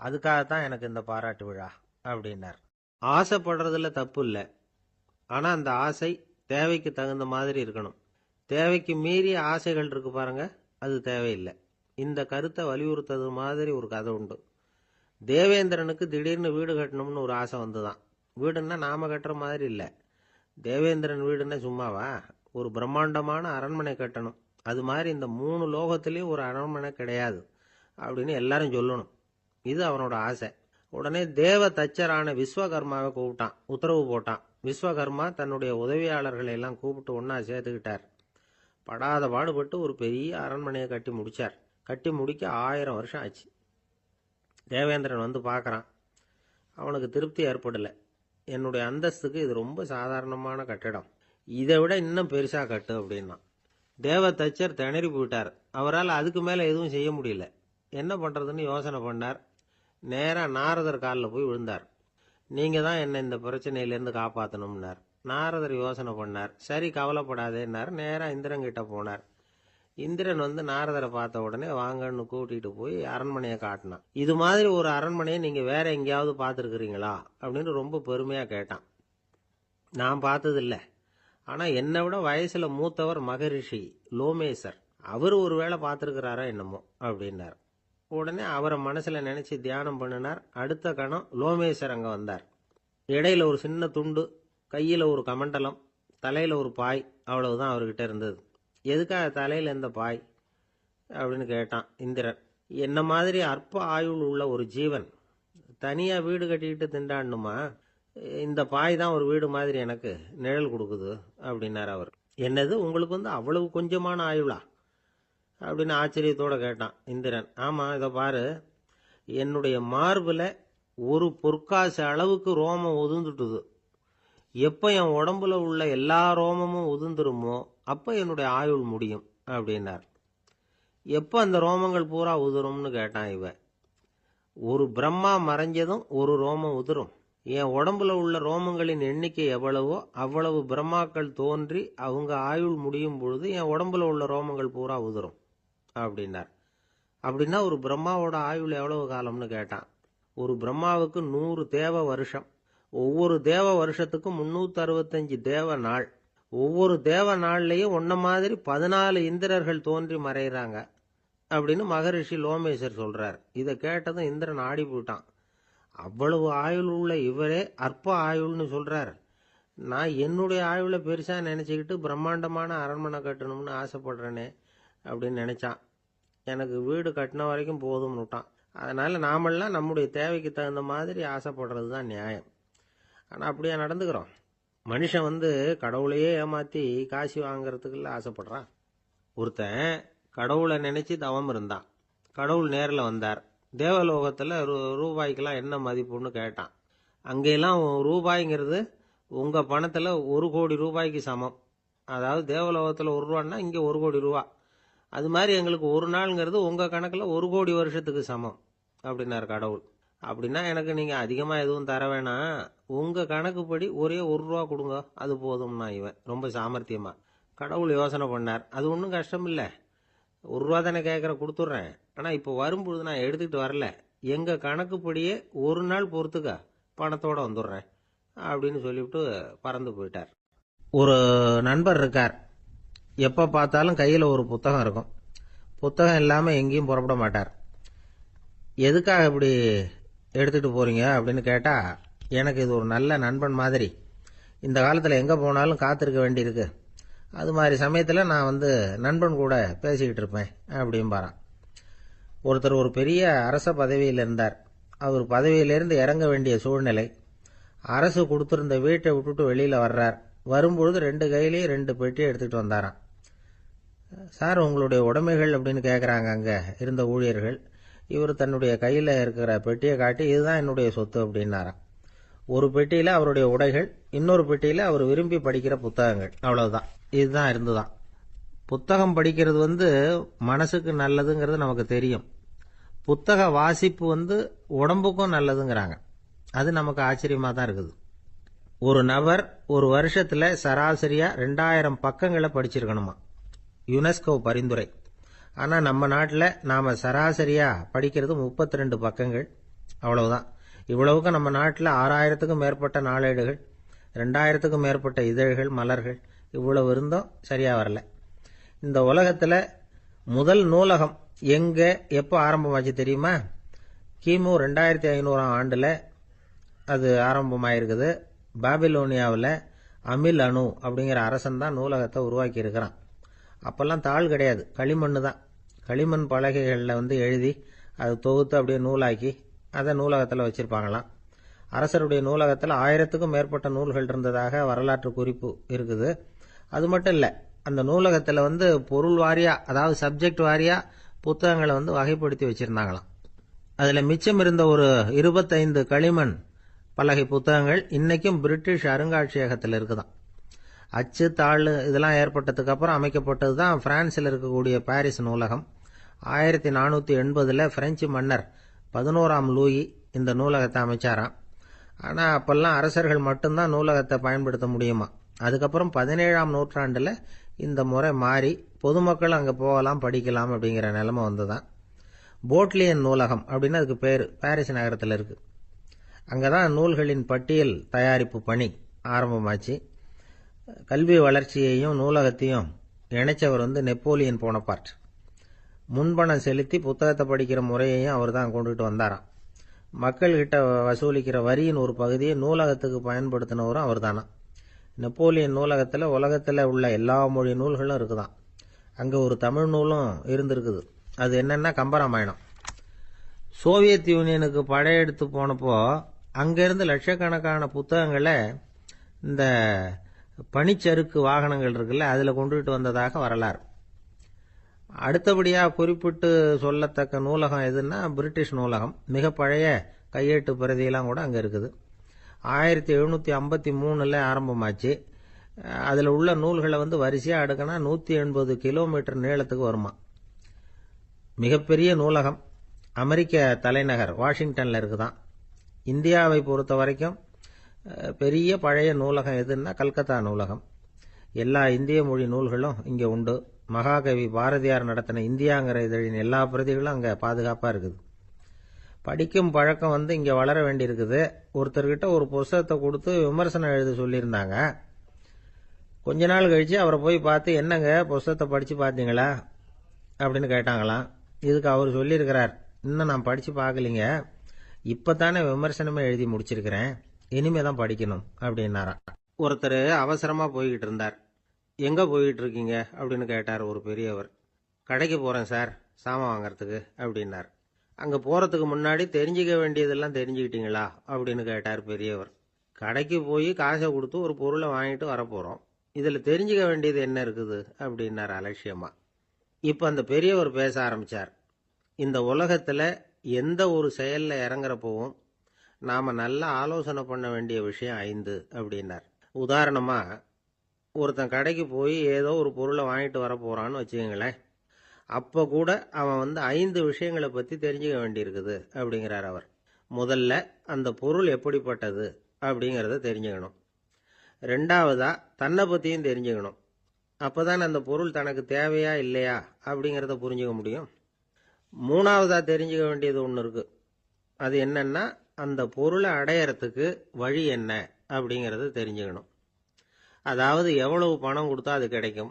அதுக்காகத்தான் எனக்கு இந்த பாராட்டு விழா அப்படின்னார். ஆசைப்படுறதுல தப்பு இல்லை, ஆனா அந்த ஆசை தேவைக்கு தகுந்த மாதிரி இருக்கணும். தேவைக்கு மீறிய ஆசைகள் இருக்கு பாருங்க, அது தேவையில்லை. இந்த கருத்தை வலியுறுத்தது மாதிரி ஒரு கதை உண்டு. தேவேந்திரனுக்கு திடீர்னு வீடு கட்டணும்னு ஒரு ஆசை வந்துதான். வீடுன்னா நாம கட்டுற மாதிரி இல்லை. தேவேந்திரன் வீடுன்னா சும்மாவா, ஒரு பிரம்மாண்டமான அரண்மனை கட்டணும். அது மாதிரி இந்த 3 லோகத்திலையும் ஒரு அரண்மனை கிடையாது அப்படின்னு எல்லாரும் சொல்லணும். இது அவனோட ஆசை. உடனே தேவ தச்சரான விஸ்வகர்மாவை கூப்பிட்டான், உத்தரவு போட்டான். விஸ்வகர்மா தன்னுடைய உதவியாளர்களை எல்லாம் கூப்பிட்டு ஒன்னா சேர்த்துக்கிட்டார். படாத பாடுபட்டு ஒரு பெரிய அரண்மனையை கட்டி முடிச்சார். கட்டி முடிக்க 1000 வருஷம் ஆச்சு. தேவேந்திரன் வந்து பார்க்கறான். அவனுக்கு திருப்தி ஏற்படலை. என்னுடைய அந்தஸ்துக்கு இது ரொம்ப சாதாரணமான கட்டிடம், இதை விட இன்னும் பெருசா கட்டு அப்படின்னா. தேவ தச்சர் திணறி போயிட்டார். அவரால் அதுக்கு மேல எதுவும் செய்ய முடியல. என்ன பண்றதுன்னு யோசனை பண்ணார். நேரா நாரதர் காலில் போய் விழுந்தார். நீங்க தான் என்ன இந்த பிரச்சனையிலேருந்து காப்பாற்றணும்னார். நாரதர் யோசனை பண்ணார். சரி கவலைப்படாதேன்னார். நேரா இந்திரன் கிட்ட போனார். இந்திரன் வந்து நாரதரை பார்த்த உடனே வாங்கன்னு கூட்டிட்டு போய் அரண்மனையை காட்டினான். இது மாதிரி ஒரு அரண்மனையை நீங்க வேற எங்கேயாவது பார்த்துருக்கிறீங்களா அப்படின்னு ரொம்ப பெருமையா கேட்டான். நான் பார்த்ததில்லை, ஆனா என்னை விட வயசுல மூத்தவர் மகரிஷி லோமேசர், அவர் ஒருவேளை பார்த்துருக்கிறாரா என்னமோ அப்படின்னார். உடனே அவரை மனசுல நினைச்சு தியானம் பண்ணினார். அடுத்த கணம் லோமேசர் அங்க வந்தார். இடையில ஒரு சின்ன துண்டு, கையில ஒரு கமண்டலம், தலையில ஒரு பாய், அவ்வளவுதான் அவர்கிட்ட இருந்தது. எதுக்காக தலையில எந்த பாய் அப்படின்னு கேட்டான் இந்திரன். என்ன மாதிரி அற்ப ஆயுள் உள்ள ஒரு ஜீவன் தனியா வீடு கட்டிக்கிட்டு திண்டாடணுமா? இந்த பாய் தான் ஒரு வீடு மாதிரி எனக்கு நிழல் கொடுக்குது அப்படின்னார் அவர். என்னது, உங்களுக்கு வந்து அவ்வளவு கொஞ்சமான ஆயுளா அப்படின்னு ஆச்சரியத்தோட கேட்டான் இந்திரன். ஆமா, இதை பாரு, என்னுடைய மார்புல ஒரு பொற்காசு அளவுக்கு ரோமம் உதிர்ந்துட்டுது. எப்ப என் உடம்புல உள்ள எல்லா ரோமமும் உதிர்ந்துருமோ அப்ப என்னுடைய ஆயுள் முடியும் அப்படின்னார். எப்ப அந்த ரோமங்கள் பூரா உதிரும்னு கேட்டான் இவன். ஒரு பிரம்மா மறைஞ்சதும் ஒரு ரோமம் உதிரும். என் உடம்புல உள்ள ரோமங்களின் எண்ணிக்கை எவ்வளவோ அவ்வளவு பிரம்மாக்கள் தோன்றி அவங்க ஆயுள் முடியும் பொழுது என் உடம்புல உள்ள ரோமங்கள் பூரா உதிரும் அப்படின்னார். அப்படின்னா ஒரு பிரம்மாவோட ஆயுள் எவ்வளவு காலம்னு கேட்டான். ஒரு பிரம்மாவுக்கு 100 தேவ வருஷம். ஒவ்வொரு தேவ வருஷத்துக்கும் 365 தேவ நாள். ஒவ்வொரு தேவ நாள்லயும் ஒன்ன மாதிரி 14 இந்திரர்கள் தோன்றி மறைகிறாங்க அப்படின்னு மகரிஷி லோமேசர் சொல்றார். இதை கேட்டதும் இந்திரன் ஆடி போயிட்டான். அவ்வளவு ஆயுள் உள்ள இவரே அற்ப ஆயுள்னு சொல்றார். நான் என்னுடைய ஆயுளை பெருசா நினைச்சுக்கிட்டு பிரம்மாண்டமான அரண்மனை கட்டணும்னு ஆசைப்படுறேனே அப்படின்னு நினைச்சான். எனக்கு வீடு கட்டின வரைக்கும் போதும்னு விட்டான். அதனால நாமெல்லாம் நம்முடைய தேவைக்கு தகுந்த மாதிரி ஆசைப்படுறது தான் நியாயம். ஆனா அப்படியே நடந்துக்கிறோம். மனுஷன் வந்து கடவுளையே ஏமாத்தி காசு வாங்கறதுக்குள்ள ஆசைப்படுறான். ஒருத்தன் கடவுளை நினைச்சு தவம் இருந்தான். கடவுள் நேரில் வந்தார். தேவலோகத்துல ரூபாய்க்கெல்லாம் என்ன மதிப்புன்னு கேட்டான். அங்கெல்லாம் ரூபாய்ங்கிறது உங்க பணத்துல 1 கோடி ரூபாய்க்கு சமம். அதாவது தேவலோகத்துல 1 ரூபான்னா இங்க 1 கோடி ரூபா. அது மாதிரி எங்களுக்கு ஒரு நாள்ங்கிறது உங்க கணக்குல 1 கோடி வருஷத்துக்கு சமம் அப்படின்னாரு கடவுள். அப்படின்னா எனக்கு நீங்க அதிகமா எதுவும் தர வேணாம், உங்க கணக்குப்படி ஒரே 1 ரூபா கொடுங்க, அது போதும்னா இவன் ரொம்ப சாமர்த்தியமா. கடவுள் யோசனை பண்ணார். அது ஒன்றும் கஷ்டம் இல்லை, 1 ரூபா தானே கேட்குற, கொடுத்துட்றேன். ஆனா இப்போ வரும்பொழுது நான் எடுத்துக்கிட்டு வரல, எங்க கணக்குப்படியே 1 நாள் பொறுத்துக்க பணத்தோட வந்துடுறேன் அப்படின்னு சொல்லிவிட்டு பறந்து போயிட்டார். ஒரு நண்பர் இருக்கார். எப்ப பார்த்தாலும் கையில ஒரு புத்தகம் இருக்கும். புத்தகம் இல்லாம எங்கேயும் புறப்பட மாட்டார். எதுக்காக இப்படி எடுத்துட்டு போறீங்க அப்படின்னு கேட்டா, எனக்கு இது ஒரு நல்ல நண்பன் மாதிரி, இந்த காலத்துல எங்க போனாலும் காத்திருக்க வேண்டியிருக்கு, அது மாதிரி சமயத்துல நான் வந்து நண்பன் கூட பேசிக்கிட்டு இருப்பேன் அப்படின்பாரான். ஒருத்தர் ஒரு பெரிய அரச பதவியில் இருந்தார். அவர் பதவியிலிருந்து இறங்க வேண்டிய சூழ்நிலை. அரசு கொடுத்திருந்த வீட்டை விட்டுட்டு வெளியில வர்றார். வரும்பொழுது 2 கையிலையும் 2 பெட்டியை எடுத்துக்கிட்டு வந்தாராம். சார், உங்களுடைய உடைமைகள் அப்படின்னு கேட்குறாங்க அங்க இருந்த ஊழியர்கள். இவர் தன்னுடைய கையில இருக்கிற பெட்டியை காட்டி, இதுதான் என்னுடைய சொத்து அப்படின்னாராம். ஒரு பெட்டியில அவருடைய உடைகள், இன்னொரு பெட்டியில அவர் விரும்பி படிக்கிற புத்தகங்கள், அவ்வளவுதான். இதுதான் இருந்துதான். புத்தகம் படிக்கிறது வந்து மனசுக்கு நல்லதுங்கிறது நமக்கு தெரியும். புத்தக வாசிப்பு வந்து உடம்புக்கும் நல்லதுங்கிறாங்க. அது நமக்கு ஆச்சரியமா தான் இருக்குது. ஒரு நபர் ஒரு வருஷத்துல சராசரியா 2000 பக்கங்களை படிச்சிருக்கணுமா, யுனெஸ்கோ பரிந்துரை. ஆனா நம்ம நாட்டில் நாம சராசரியா படிக்கிறது 32 பக்கங்கள், அவ்வளவுதான். இவ்வளவுக்கு நம்ம நாட்டில் 6000த்துக்கும் மேற்பட்ட நாளேடுகள், 2000த்துக்கும் மேற்பட்ட இதழ்கள், மலர்கள், இவ்வளவு இருந்தும் சரியா வரல. இந்த உலகத்துல முதல் நூலகம் எங்க எப்ப ஆரம்பமாச்சு தெரியுமா? கிமு 2500 ஆண்டுல அது ஆரம்பமாயிருக்குது. பாபிலோனியாவில் அமில் அணு அப்படிங்கிற அரசன் தான் நூலகத்தை உருவாக்கி இருக்கிறான். அப்பெல்லாம் தாள் கிடையாது, களிமண் தான். களிமண் பலகைகளில் எழுதி அது தொகுத்து அப்படியே நூலாக்கி அதை நூலகத்தில் வச்சிருப்பாங்களாம். அரசருடைய நூலகத்தில் 1000த்துக்கும் மேற்பட்ட நூல்கள் இருந்ததாக வரலாற்று குறிப்பு இருக்குது. அது மட்டும் இல்லை, அந்த நூலகத்தில் பொருள் வாரியா, அதாவது சப்ஜெக்ட் வாரியா புத்தகங்களை வகைப்படுத்தி வச்சிருந்தாங்களாம். அதில் மிச்சம் இருந்த ஒரு 25 களிமண் பலகை புத்தகங்கள் இன்னைக்கும் பிரிட்டிஷ் அருங்காட்சியகத்தில் இருக்குதான். அச்சு தாள் இதெல்லாம் ஏற்பட்டதுக்கு அப்புறம் அமைக்கப்பட்டது தான் பிரான்சில் இருக்கக்கூடிய பாரிஸ் நூலகம். 1480 பிரெஞ்சு மன்னர் 11ஆம் லூயி இந்த நூலகத்தை அமைச்சாராம். ஆனால் அப்பெல்லாம் அரசர்கள் மட்டும்தான் நூலகத்தை பயன்படுத்த முடியுமா. அதுக்கப்புறம் 17ஆம் நூற்றாண்டில் இந்த முறை மாறி பொதுமக்கள் அங்கே போகலாம், படிக்கலாம் அப்படிங்கிற நிலைமை வந்துதான். போட்லியன் நூலகம் அப்படின்னு அதுக்கு பேர், பாரிஸ் நகரத்தில் இருக்கு. அங்கதான் நூல்களின் பட்டியல் தயாரிப்பு பணி ஆரம்பமாச்சு. கல்வி வளர்ச்சியையும் நூலகத்தையும் இணைச்சவர் நெப்போலியன் போனபார்ட். முன்பணம் செலுத்தி புத்தகத்தை படிக்கிற முறையையும் அவர் தான் கொண்டுட்டு வந்தாராம். மக்கள்கிட்ட வசூலிக்கிற வரியின் ஒரு பகுதியை நூலகத்துக்கு பயன்படுத்தினவரும் அவர் தானா. நெப்போலியன் நூலகத்தில் உலகத்தில் உள்ள எல்லா மொழி நூல்களும் இருக்குதான். அங்கே ஒரு தமிழ் நூலும் இருந்திருக்குது. அது என்னன்னா கம்பராமாயணம். சோவியத் யூனியனுக்கு படையெடுத்து போனப்போ அங்கிருந்து லட்சக்கணக்கான புத்தகங்களை இந்த பனிச்சறுக்கு வாகனங்கள் இருக்குல்ல, அதில் கொண்டுகிட்டு வந்ததாக வரலாறு. அடுத்தபடியாக குறிப்பிட்டு சொல்லத்தக்க நூலகம் எதுன்னா பிரிட்டிஷ் நூலகம். மிக பழைய கையெழுத்து பிரதியெல்லாம் கூட அங்கே இருக்குது. 1753 ஆரம்பமாச்சு. அதில் உள்ள நூல்களை வரிசையாக அடுக்கினா 180 கிலோமீட்டர் நீளத்துக்கு வருமா. மிகப்பெரிய நூலகம் அமெரிக்க தலைநகர் வாஷிங்டனில் இருக்குதான். இந்தியாவை பொறுத்த வரைக்கும் பெரிய பழைய நூலகம் எதுன்னா கல்கத்தா நூலகம். எல்லா இந்திய மொழி நூல்களும் இங்கே உண்டு. மகாகவி பாரதியார் நடத்தின இந்தியாங்கிற இதழின் எல்லா பிரதிகளும் அங்கே பாதுகாப்பாக இருக்குது. படிக்கும் பழக்கம் இங்கே வளர வேண்டியிருக்குது. ஒருத்தர்கிட்ட ஒரு புஸ்தகத்தை கொடுத்து விமர்சனம் எழுத சொல்லியிருந்தாங்க. கொஞ்ச நாள் கழிச்சு அவரை போய் பார்த்து, என்னங்க புஸ்தகத்தை படித்து பார்த்தீங்களா அப்படின்னு கேட்டாங்களாம். இதுக்கு அவர் சொல்லியிருக்கிறார், இன்னும் நான் படித்து பார்க்கலிங்க, இப்போத்தானே விமர்சனமே எழுதி முடிச்சிருக்கிறேன், இனிமே தான் படிக்கணும் அப்படின்னாராம். ஒருத்தர் அவசரமாக போய்கிட்டு இருந்தார். எங்கே போய்கிட்டு இருக்கீங்க அப்படின்னு கேட்டார் ஒரு பெரியவர். கடைக்கு போகிறேன் சார், சாமான் வாங்கறதுக்கு அப்படின்னார். அங்கே போகிறதுக்கு முன்னாடி தெரிஞ்சிக்க வேண்டியதெல்லாம் தெரிஞ்சுக்கிட்டீங்களா அப்படின்னு கேட்டார் பெரியவர். கடைக்கு போய் காசை கொடுத்து ஒரு பொருளை வாங்கிட்டு வரப்போகிறோம், இதில் தெரிஞ்சிக்க வேண்டியது என்ன இருக்குது அப்படின்னார் அலட்சியமாக. இப்போ அந்த பெரியவர் பேச ஆரம்பித்தார். இந்த உலகத்தில் எந்த ஒரு செயலில் இறங்குறப்பவும் நாம் நல்லா ஆலோசனை பண்ண வேண்டிய விஷயம் 5 அப்படின்னார். உதாரணமாக, ஒருத்தன் கடைக்கு போய் ஏதோ ஒரு பொருளை வாங்கிட்டு வர போகிறான்னு வச்சுக்கங்களேன். அப்போ கூட அவன் 5 விஷயங்களை பற்றி தெரிஞ்சுக்க வேண்டியிருக்குது அப்படிங்கிறார் அவர். முதல்ல அந்த பொருள் எப்படிப்பட்டது அப்படிங்கிறத தெரிஞ்சுக்கணும். ரெண்டாவதா தன்னை பற்றியும் தெரிஞ்சுக்கணும். அப்போ தான் அந்த பொருள் தனக்கு தேவையா இல்லையா அப்படிங்கிறத புரிஞ்சுக்க முடியும். மூணாவதா தெரிஞ்சுக்க வேண்டியது ஒன்று இருக்கு. அது என்னன்னா, அந்த பொருளை அடையறதுக்கு வழி என்ன அப்படிங்கிறத தெரிஞ்சுக்கணும். அதாவது எவ்வளவு பணம் கொடுத்தா அது கிடைக்கும்,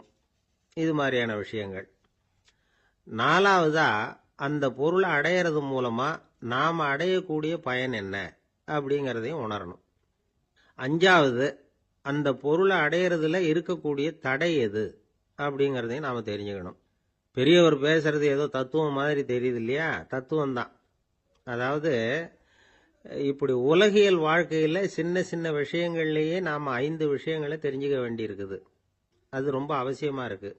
இது மாதிரியான விஷயங்கள். நாலாவதா அந்த பொருளை அடையிறது மூலமா நாம் அடையக்கூடிய பயன் என்ன அப்படிங்கிறதையும் உணரணும். அஞ்சாவது, அந்த பொருளை அடையிறதுல இருக்கக்கூடிய தடை எது அப்படிங்கிறதையும் நாம் தெரிஞ்சுக்கணும். பெரியவர் பேசுறது ஏதோ தத்துவம் மாதிரி தெரியுது இல்லையா? தத்துவம் தான். அதாவது இப்படி உலகியல் வாழ்க்கையில் சின்ன சின்ன விஷயங்கள்லேயே நாம் 5 விஷயங்களை தெரிஞ்சுக்க வேண்டி இருக்குது. அது ரொம்ப அவசியமாக இருக்கு.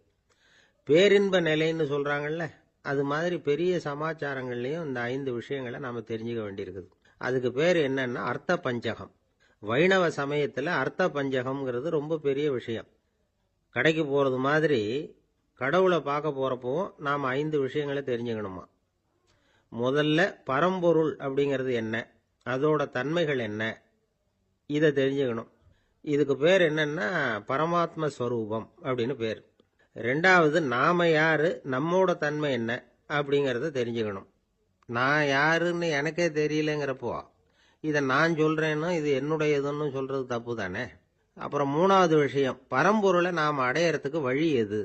பேரின்ப நிலைன்னு சொல்கிறாங்கல்ல, அது மாதிரி பெரிய சமாச்சாரங்கள்லையும் இந்த 5 விஷயங்களை நாம் தெரிஞ்சுக்க வேண்டியிருக்குது. அதுக்கு பேர் என்னன்னா அர்த்த பஞ்சகம். வைணவ சமயத்தில் அர்த்த பஞ்சகம்ங்கிறது ரொம்ப பெரிய விஷயம். கடைக்கு போகிறது மாதிரி கடவுளை பார்க்க போகிறப்பவும் நாம் 5 விஷயங்களை தெரிஞ்சுக்கணுமா. முதல்ல பரம்பொருள் அப்படிங்கிறது என்ன, அதோட தன்மைகள் என்ன, இதை தெரிஞ்சுக்கணும். இதுக்கு பேர் என்னன்னா பரமாத்ம ஸ்வரூபம் அப்படின்னு பேர். ரெண்டாவது, நாம யாரு, நம்மோட தன்மை என்ன அப்படிங்கறத தெரிஞ்சுக்கணும். நான் யாருன்னு எனக்கே தெரியலங்கிறப்போ இதை நான் சொல்றேன்னு இது என்னுடையதுன்னு சொல்றது தப்பு தானே. அப்புறம் மூணாவது விஷயம், பரம்பொருளை நாம் அடையறதுக்கு வழி எது,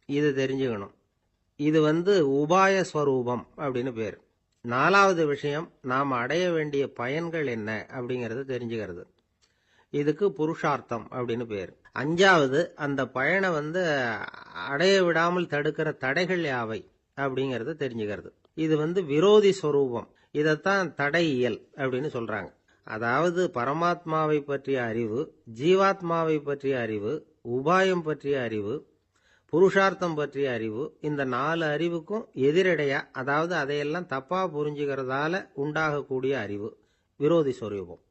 இது தெரிஞ்சுக்கணும். இது உபாய ஸ்வரூபம் அப்படின்னு பேர். நாலாவது விஷயம், நாம் அடைய வேண்டிய பயன்கள் என்ன அப்படிங்கறத தெரிஞ்சுக்கிறது. இதுக்கு புருஷார்த்தம் அப்படின்னு பேர். அஞ்சாவது, அந்த பயனை அடைய விடாமல் தடுக்கிற தடைகள் யாவை அப்படிங்கறத தெரிஞ்சுக்கிறது. இது விரோதி ஸ்வரூபம். இதைத்தான் தடையியல் அப்படின்னு சொல்றாங்க. அதாவது பரமாத்மாவை பற்றிய அறிவு, ஜீவாத்மாவை பற்றிய அறிவு, உபாயம் பற்றிய அறிவு, புருஷார்த்தம் பற்றிய அறிவு, இந்த 4 அறிவுக்கும் எதிரடையா, அதாவது அதையெல்லாம் தப்பா புரிஞ்சுக்கிறதால உண்டாகக்கூடிய அறிவு விரோதி ஸ்வரூபம்.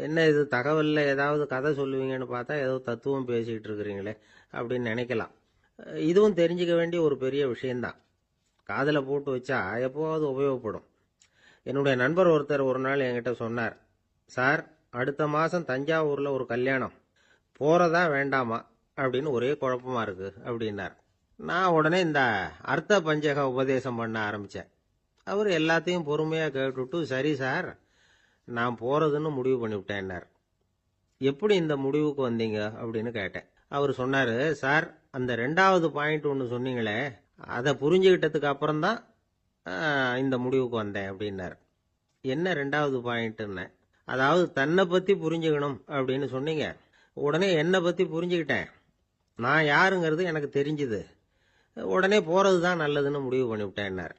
என்ன இது தகவல்ல ஏதாவது கதை சொல்லுவீங்கன்னு பார்த்தா ஏதோ தத்துவம் பேசிட்டு இருக்கிறீங்களே அப்படின்னு நினைக்கலாம். இதுவும் தெரிஞ்சுக்க வேண்டிய ஒரு பெரிய விஷயம்தான். காதல போட்டு வச்சா எப்போவாவது உபயோகப்படும். என்னுடைய நண்பர் ஒருத்தர் ஒரு நாள் என்கிட்ட சொன்னார், சார், அடுத்த மாசம் தஞ்சாவூர்ல ஒரு கல்யாணம், போறதா வேண்டாமா அப்படின்னு ஒரே குழப்பமா இருக்கு அப்படின்னார். நான் உடனே இந்த அர்த்த பஞ்சக உபதேசம் பண்ண ஆரம்பிச்சேன். அவர் எல்லாத்தையும் பொறுமையா கேட்டுட்டு, சரி சார், நான் போறதுன்னு முடிவு பண்ணிவிட்டேன்னார். எப்படி இந்த முடிவுக்கு வந்தீங்க அப்படின்னு கேட்டேன். அவர் சொன்னாரு, சார், அந்த 2வது பாயிண்ட் ஒன்று சொன்னீங்களே, அதை புரிஞ்சுக்கிட்டதுக்கு அப்புறம்தான் இந்த முடிவுக்கு வந்தேன் அப்படின்னாரு. என்ன 2வது பாயிண்ட்னு? அதாவது தன்னை பத்தி புரிஞ்சுக்கணும் அப்படின்னு சொன்னீங்க. உடனே என்னை பத்தி புரிஞ்சுக்கிட்டேன், நான் யாருங்கிறது எனக்கு தெரிஞ்சுது, உடனே போறது தான் நல்லதுன்னு முடிவு பண்ணிவிட்டேன்னார்.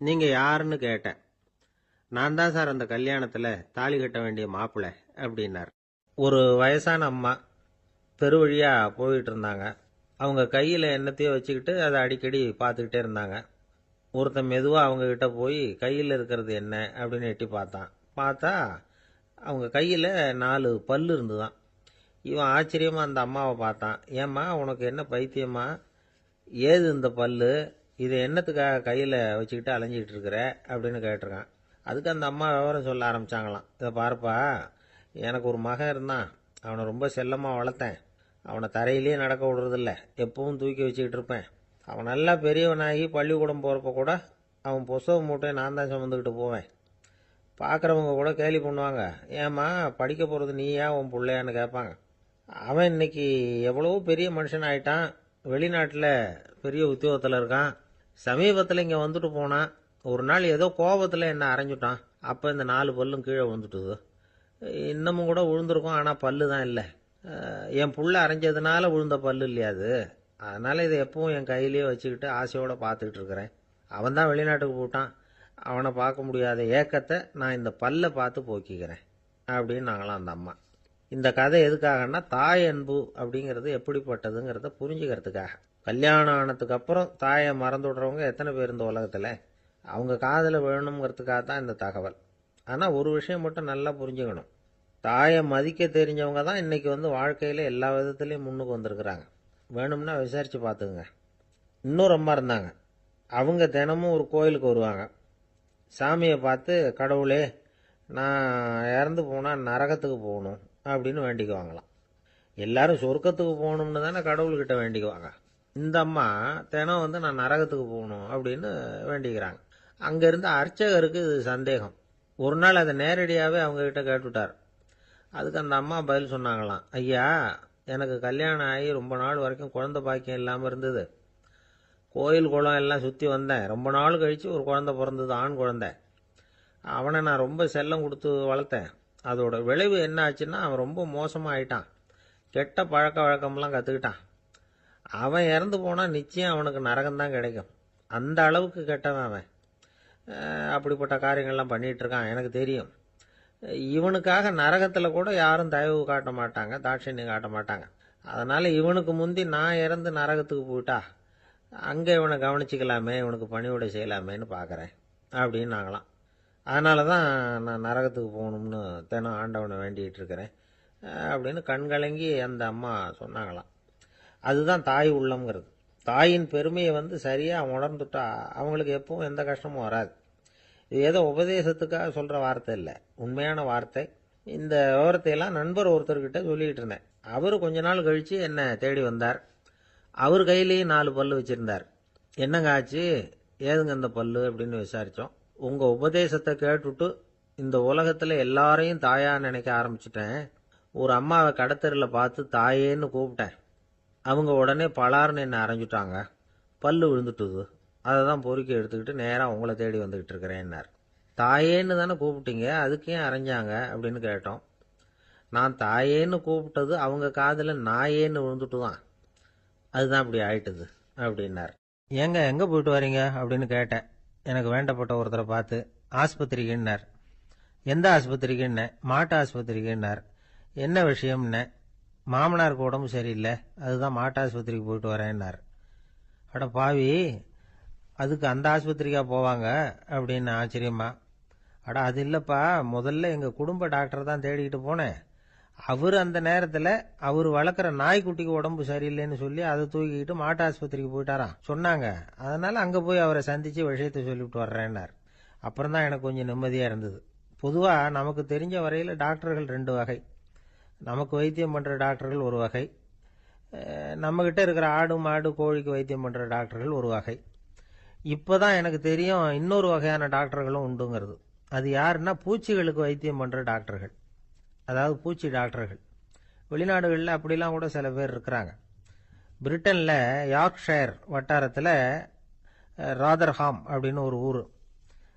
நீங்க யாருன்னு கேட்டேன். நான் தான் சார் அந்த கல்யாணத்துல தாலி கட்ட வேண்டிய மாப்பிள்ளை அப்படின்னார். ஒரு வயசான அம்மா தெரு வழியா போயிட்டு இருந்தாங்க. அவங்க கையில என்னத்தையோ வச்சுக்கிட்டு அதை அடிக்கடி பார்த்துக்கிட்டே இருந்தாங்க. ஒருத்தன் மெதுவா அவங்க கிட்ட போய் கையில் இருக்கிறது என்ன அப்படின்னு எட்டி பார்த்தான். பார்த்தா அவங்க கையில 4 பல்லு இருந்துதான். இவன் ஆச்சரியமா அந்த அம்மாவை பார்த்தான். ஏம்மா, உனக்கு என்ன பைத்தியமா, ஏது இந்த பல்லு, இதை என்னத்துக்காக கையில வச்சுக்கிட்டு அலைஞ்சிக்கிட்டு இருக்கிற அப்படின்னு கேட்டிருக்கான். அதுக்கு அந்த அம்மா விவரம் சொல்ல ஆரம்பிச்சாங்களாம். இதை பாருப்பா, எனக்கு ஒரு மகன் இருந்தான், அவனை ரொம்ப செல்லமா வளர்த்தேன். அவனை தரையிலேயே நடக்க விடுறதில்ல, எப்பவும் தூக்கி வச்சுக்கிட்டு இருப்பேன். அவன் நல்லா பெரியவனாகி பள்ளிக்கூடம் போகிறப்ப கூட அவன் புஸ்தக மூட்டையை நான் தான் சுமந்துக்கிட்டு போவேன். பார்க்குறவங்க கூட கேலி பண்ணுவாங்க, ஏம்மா படிக்க போகிறது நீயா உன் பிள்ளையான்னு கேட்பாங்க. அவன் இன்னைக்கு எவ்வளவோ பெரிய மனுஷன் ஆயிட்டான், வெளிநாட்டில் பெரிய உத்தியோகத்தில் இருக்கான். சமீபத்தில் இங்கே வந்துட்டு போனான். ஒரு நாள் ஏதோ கோபத்தில் என்ன அரைஞ்சுட்டான். அப்போ இந்த 4 பல்லும் கீழே விழுந்துட்டுது. இன்னமும் கூட விழுந்திருக்கும், ஆனால் பல்லு தான் இல்லை. என் புள்ள அரைஞ்சதுனால விழுந்த பல்லு இல்லையா அது, அதனால இதை எப்பவும் என் கையிலேயே வச்சுக்கிட்டு ஆசையோட பார்த்துக்கிட்டு இருக்கிறேன். அவன் தான் வெளிநாட்டுக்கு போட்டான், அவனை பார்க்க முடியாத ஏக்கத்தை நான் இந்த பல்லை பார்த்து போக்கிக்கிறேன் அப்படின்னு நாங்களாம் அந்த அம்மா. இந்த கதை எதுக்காகன்னா, தாய் அன்பு அப்படிங்கிறது எப்படிப்பட்டதுங்கிறத புரிஞ்சுக்கிறதுக்காக. கல்யாணம் ஆனதுக்கு அப்புறம் தாயை மறந்து விடுறவங்க எத்தனை பேர் இந்த உலகத்தில், அவங்க காதல வேணுங்கிறதுக்காக தான் இந்த தகவல். ஆனால் ஒரு விஷயம் மட்டும் நல்லா புரிஞ்சுக்கணும், தாயை மதிக்க தெரிஞ்சவங்க தான் இன்னைக்கு வாழ்க்கையில் எல்லா விதத்துலேயும் முன்னுக்கு வந்திருக்கிறாங்க. வேணும்னா விசாரித்து பார்த்துக்குங்க. இன்னொரு அம்மா இருந்தாங்க. அவங்க தினமும் ஒரு கோயிலுக்கு வருவாங்க. சாமியை பார்த்து, கடவுளே, நான் இறந்து போனால் நரகத்துக்கு போகணும் அப்படின்னு வேண்டிக்குவாங்களாம். எல்லாரும் சொர்க்கத்துக்கு போகணும்னு தானே கடவுள்கிட்ட வேண்டிக்குவாங்க. இந்த அம்மா தினம் நான் நரகத்துக்கு போகணும் அப்படின்னு வேண்டிக்கிறாங்க. அங்கே இருந்த அர்ச்சகருக்கு இது சந்தேகம். ஒரு நாள் அதை நேரடியாகவே அவங்ககிட்ட கேட்டுவிட்டார். அதுக்கு அந்த அம்மா பதில் சொன்னாங்களாம், ஐயா, எனக்கு கல்யாணம் ஆகி ரொம்ப நாள் வரைக்கும் குழந்தை பாக்கியம் இல்லாமல் இருந்தது. கோயில் குளம் எல்லாம் சுற்றி வந்தேன். ரொம்ப நாள் கழித்து ஒரு குழந்தை பிறந்தது, ஆண் குழந்தை. அவனை நான் ரொம்ப செல்லம் கொடுத்து வளர்த்தேன். அதோட விளைவு என்ன ஆச்சுன்னா, அவன் ரொம்ப மோசமாக ஆயிட்டான். கெட்ட பழக்க வழக்கம்லாம் கற்றுக்கிட்டான். அவன் இறந்து போனால் நிச்சயம் அவனுக்கு நரகம்தான் கிடைக்கும். அந்த அளவுக்கு கெட்டவன் அவன். அப்படிப்பட்ட காரியங்கள்லாம் பண்ணிகிட்டு இருக்கான், எனக்கு தெரியும். இவனுக்காக நரகத்தில் கூட யாரும் தயவு காட்ட மாட்டாங்க, தாட்சண்யம் காட்ட மாட்டாங்க. அதனால் இவனுக்கு முந்தி நான் இறந்து நரகத்துக்கு போயிட்டா அங்கே இவனை கவனிச்சிக்கலாமே, இவனுக்கு பணிவிடை செய்யலாமேன்னு பார்க்குறேன் அப்படின்னு நாங்களாம். அதனால தான் நான் நரகத்துக்கு போகணும்னு தினம் ஆண்டவனை வேண்டிகிட்டு இருக்கிறேன் அப்படின்னு கண்கலங்கி அந்த அம்மா சொன்னாங்களாம். அதுதான் தாய் உள்ளம்ங்கிறது. தாயின் பெருமையை சரியாக உணர்ந்துட்டா அவங்களுக்கு எப்பவும் எந்த கஷ்டமும் வராது. இது ஏதோ உபதேசத்துக்காக சொல்கிற வார்த்தை இல்லை, உண்மையான வார்த்தை. இந்த விவரத்தையெல்லாம் நண்பர் ஒருத்தர்கிட்ட சொல்லிக்கிட்டு இருந்தேன். அவர் கொஞ்ச நாள் கழித்து என்னை தேடி வந்தார். அவர் கையிலேயும் 4 பல்லு வச்சுருந்தார். என்னங்க ஆச்சு, ஏதுங்க இந்த பல்லு அப்படின்னு விசாரித்தோம். உங்கள் உபதேசத்தை கேட்டுட்டு இந்த உலகத்தில் எல்லாரையும் தாயாக நினைக்க ஆரம்பிச்சிட்டேன். ஒரு அம்மாவை கடத்தரில் பார்த்து தாயேன்னு கூப்பிட்டேன். அவங்க உடனே பலார்னு என்னை அரைஞ்சிட்டாங்க. பல்லு விழுந்துட்டுது. அதை தான் பொறுக்கி எடுத்துக்கிட்டு நேராக உங்களை தேடி வந்துக்கிட்டு இருக்கிறேன்னார். தாயேன்னு தானே கூப்பிட்டீங்க, அதுக்கு ஏன் அரைஞ்சாங்க அப்படின்னு கேட்டோம். நான் தாயேன்னு கூப்பிட்டது அவங்க காதில் நாயேன்னு விழுந்துட்டு தான், அதுதான் அப்படி ஆயிட்டுது அப்படின்னார். ஏங்க எங்கே போயிட்டு வரீங்க அப்படின்னு கேட்டேன். எனக்கு வேண்டப்பட்ட ஒருத்தரை பார்த்து. ஆஸ்பத்திரிக்குன்னார். எந்த ஆஸ்பத்திரிக்குன்னே? மாட்டு ஆஸ்பத்திரிக்குன்னார். என்ன விஷயம்னே? மாமனாருக்கு உடம்பு சரியில்லை, அதுதான் மாட்டு ஆஸ்பத்திரிக்கு போயிட்டு வரேன்னார். அட பாவி, அதுக்கு அந்த ஆஸ்பத்திரிக்கா போவாங்க அப்படின்னு ஆச்சரியமா. அட அது இல்லைப்பா, முதல்ல எங்கள் குடும்ப டாக்டர் தான் தேடிக்கிட்டு போனேன். அவர் அந்த நேரத்தில் அவர் வளர்க்குற நாய்க்குட்டிக்கு உடம்பு சரியில்லைன்னு சொல்லி அதை தூக்கிக்கிட்டு மாட்டு ஆஸ்பத்திரிக்கு போயிட்டாராம் சொன்னாங்க. அதனால் அங்கே போய் அவரை சந்தித்து விஷயத்தை சொல்லிவிட்டு வர்றேன்னார். அப்புறம் தான் எனக்கு கொஞ்சம் நிம்மதியாக இருந்தது. பொதுவாக நமக்கு தெரிஞ்ச வரையில் டாக்டர்கள் 2 வகை. நமக்கு வைத்தியம் பண்ணுற டாக்டர்கள் ஒரு வகை, நம்மக்கிட்ட இருக்கிற ஆடு மாடு கோழிக்கு வைத்தியம் பண்ணுற டாக்டர்கள் ஒரு வகை. இப்போ தான் எனக்கு தெரியும் இன்னொரு வகையான டாக்டர்களும் உண்டுங்கிறது. அது யாருன்னா பூச்சிகளுக்கு வைத்தியம் பண்ணுற டாக்டர்கள், அதாவது பூச்சி டாக்டர்கள். வெளிநாடுகளில் அப்படிலாம் கூட சில பேர் இருக்கிறாங்க. பிரிட்டனில் யார்க்ஷயர் வட்டாரத்தில் ராதர்ஹாம் அப்படின்னு ஒரு ஊர்.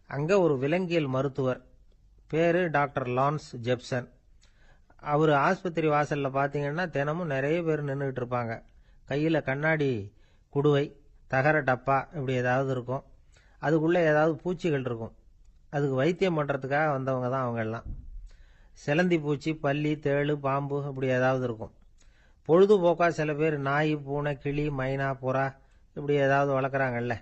அங்கே ஒரு விலங்கியல் மருத்துவர், பேர் டாக்டர் லான்ஸ் ஜெப்சன். அவர் ஆஸ்பத்திரி வாசலில் பார்த்தீங்கன்னா தினமும் நிறைய பேர் நின்றுக்கிட்டு இருப்பாங்க. கையில் கண்ணாடி குடுவை, தகர டப்பா இப்படி ஏதாவது இருக்கும். அதுக்குள்ளே ஏதாவது பூச்சிகள் இருக்கும். அதுக்கு வைத்தியம் பண்ணுறதுக்காக வந்தவங்க தான் அவங்கெல்லாம். சிலந்தி பூச்சி, பல்லி, தேளு, பாம்பு இப்படி ஏதாவது இருக்கும். பொழுதுபோக்காக சில பேர் நாய், பூனை, கிளி, மைனா, புறா இப்படி ஏதாவது வளர்க்குறாங்கல்ல,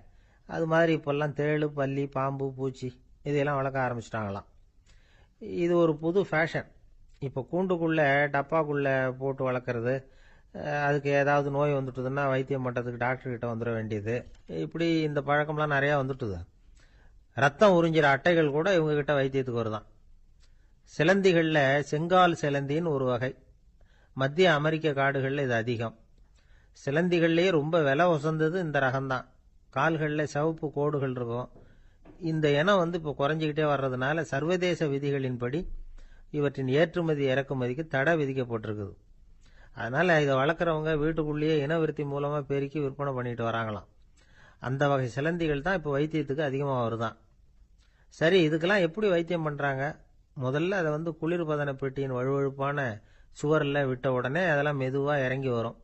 அது மாதிரி இப்போல்லாம் தேளு, பல்லி, பாம்பு, பூச்சி இதையெல்லாம் வளர்க்க ஆரம்பிச்சிட்டாங்களாம். இது ஒரு புது ஃபேஷன். இப்போ கூண்டுக்குள்ளே டப்பாக்குள்ளே போட்டு வளர்க்குறது, அதுக்கு ஏதாவது நோய் வந்துட்டுதுன்னா வைத்தியம் பண்ணுறதுக்கு டாக்டர்கிட்ட வந்துட வேண்டியது, இப்படி இந்த பழக்கம்லாம் நிறையா வந்துட்டுது. ரத்தம் உறிஞ்சிற அட்டைகள் கூட இவங்ககிட்ட வைத்தியத்துக்கு வருதான். சிலந்திகளில் செங்கால் சிலந்தின்னு ஒரு வகை. மத்திய அமெரிக்க காடுகளில் இது அதிகம். சிலந்திகள்லேயே ரொம்ப விலை உசந்தது இந்த ரகம்தான். கால்களில் சிவப்பு கோடுகள் இருக்கும். இந்த இனம் இப்போ குறைஞ்சிக்கிட்டே வர்றதுனால சர்வதேச விதிகளின்படி இவற்றின் ஏற்றுமதி இறக்குமதிக்கு தடை விதிக்கப்பட்டிருக்குது. அதனால் இதை வளர்க்குறவங்க வீட்டுக்குள்ளேயே இனவிருத்தி மூலமாக பெருக்கி விற்பனை பண்ணிட்டு வராங்களாம். அந்த வகை சிலந்திகள் தான் இப்போ வைத்தியத்துக்கு அதிகமாக வருதான். சரி, இதுக்கெல்லாம் எப்படி வைத்தியம் பண்ணுறாங்க? முதல்ல அதை குளிர்பதன பெட்டியின் வழுவழுப்பான சுவரில் விட்ட உடனே அதெல்லாம் மெதுவாக இறங்கி வரும்.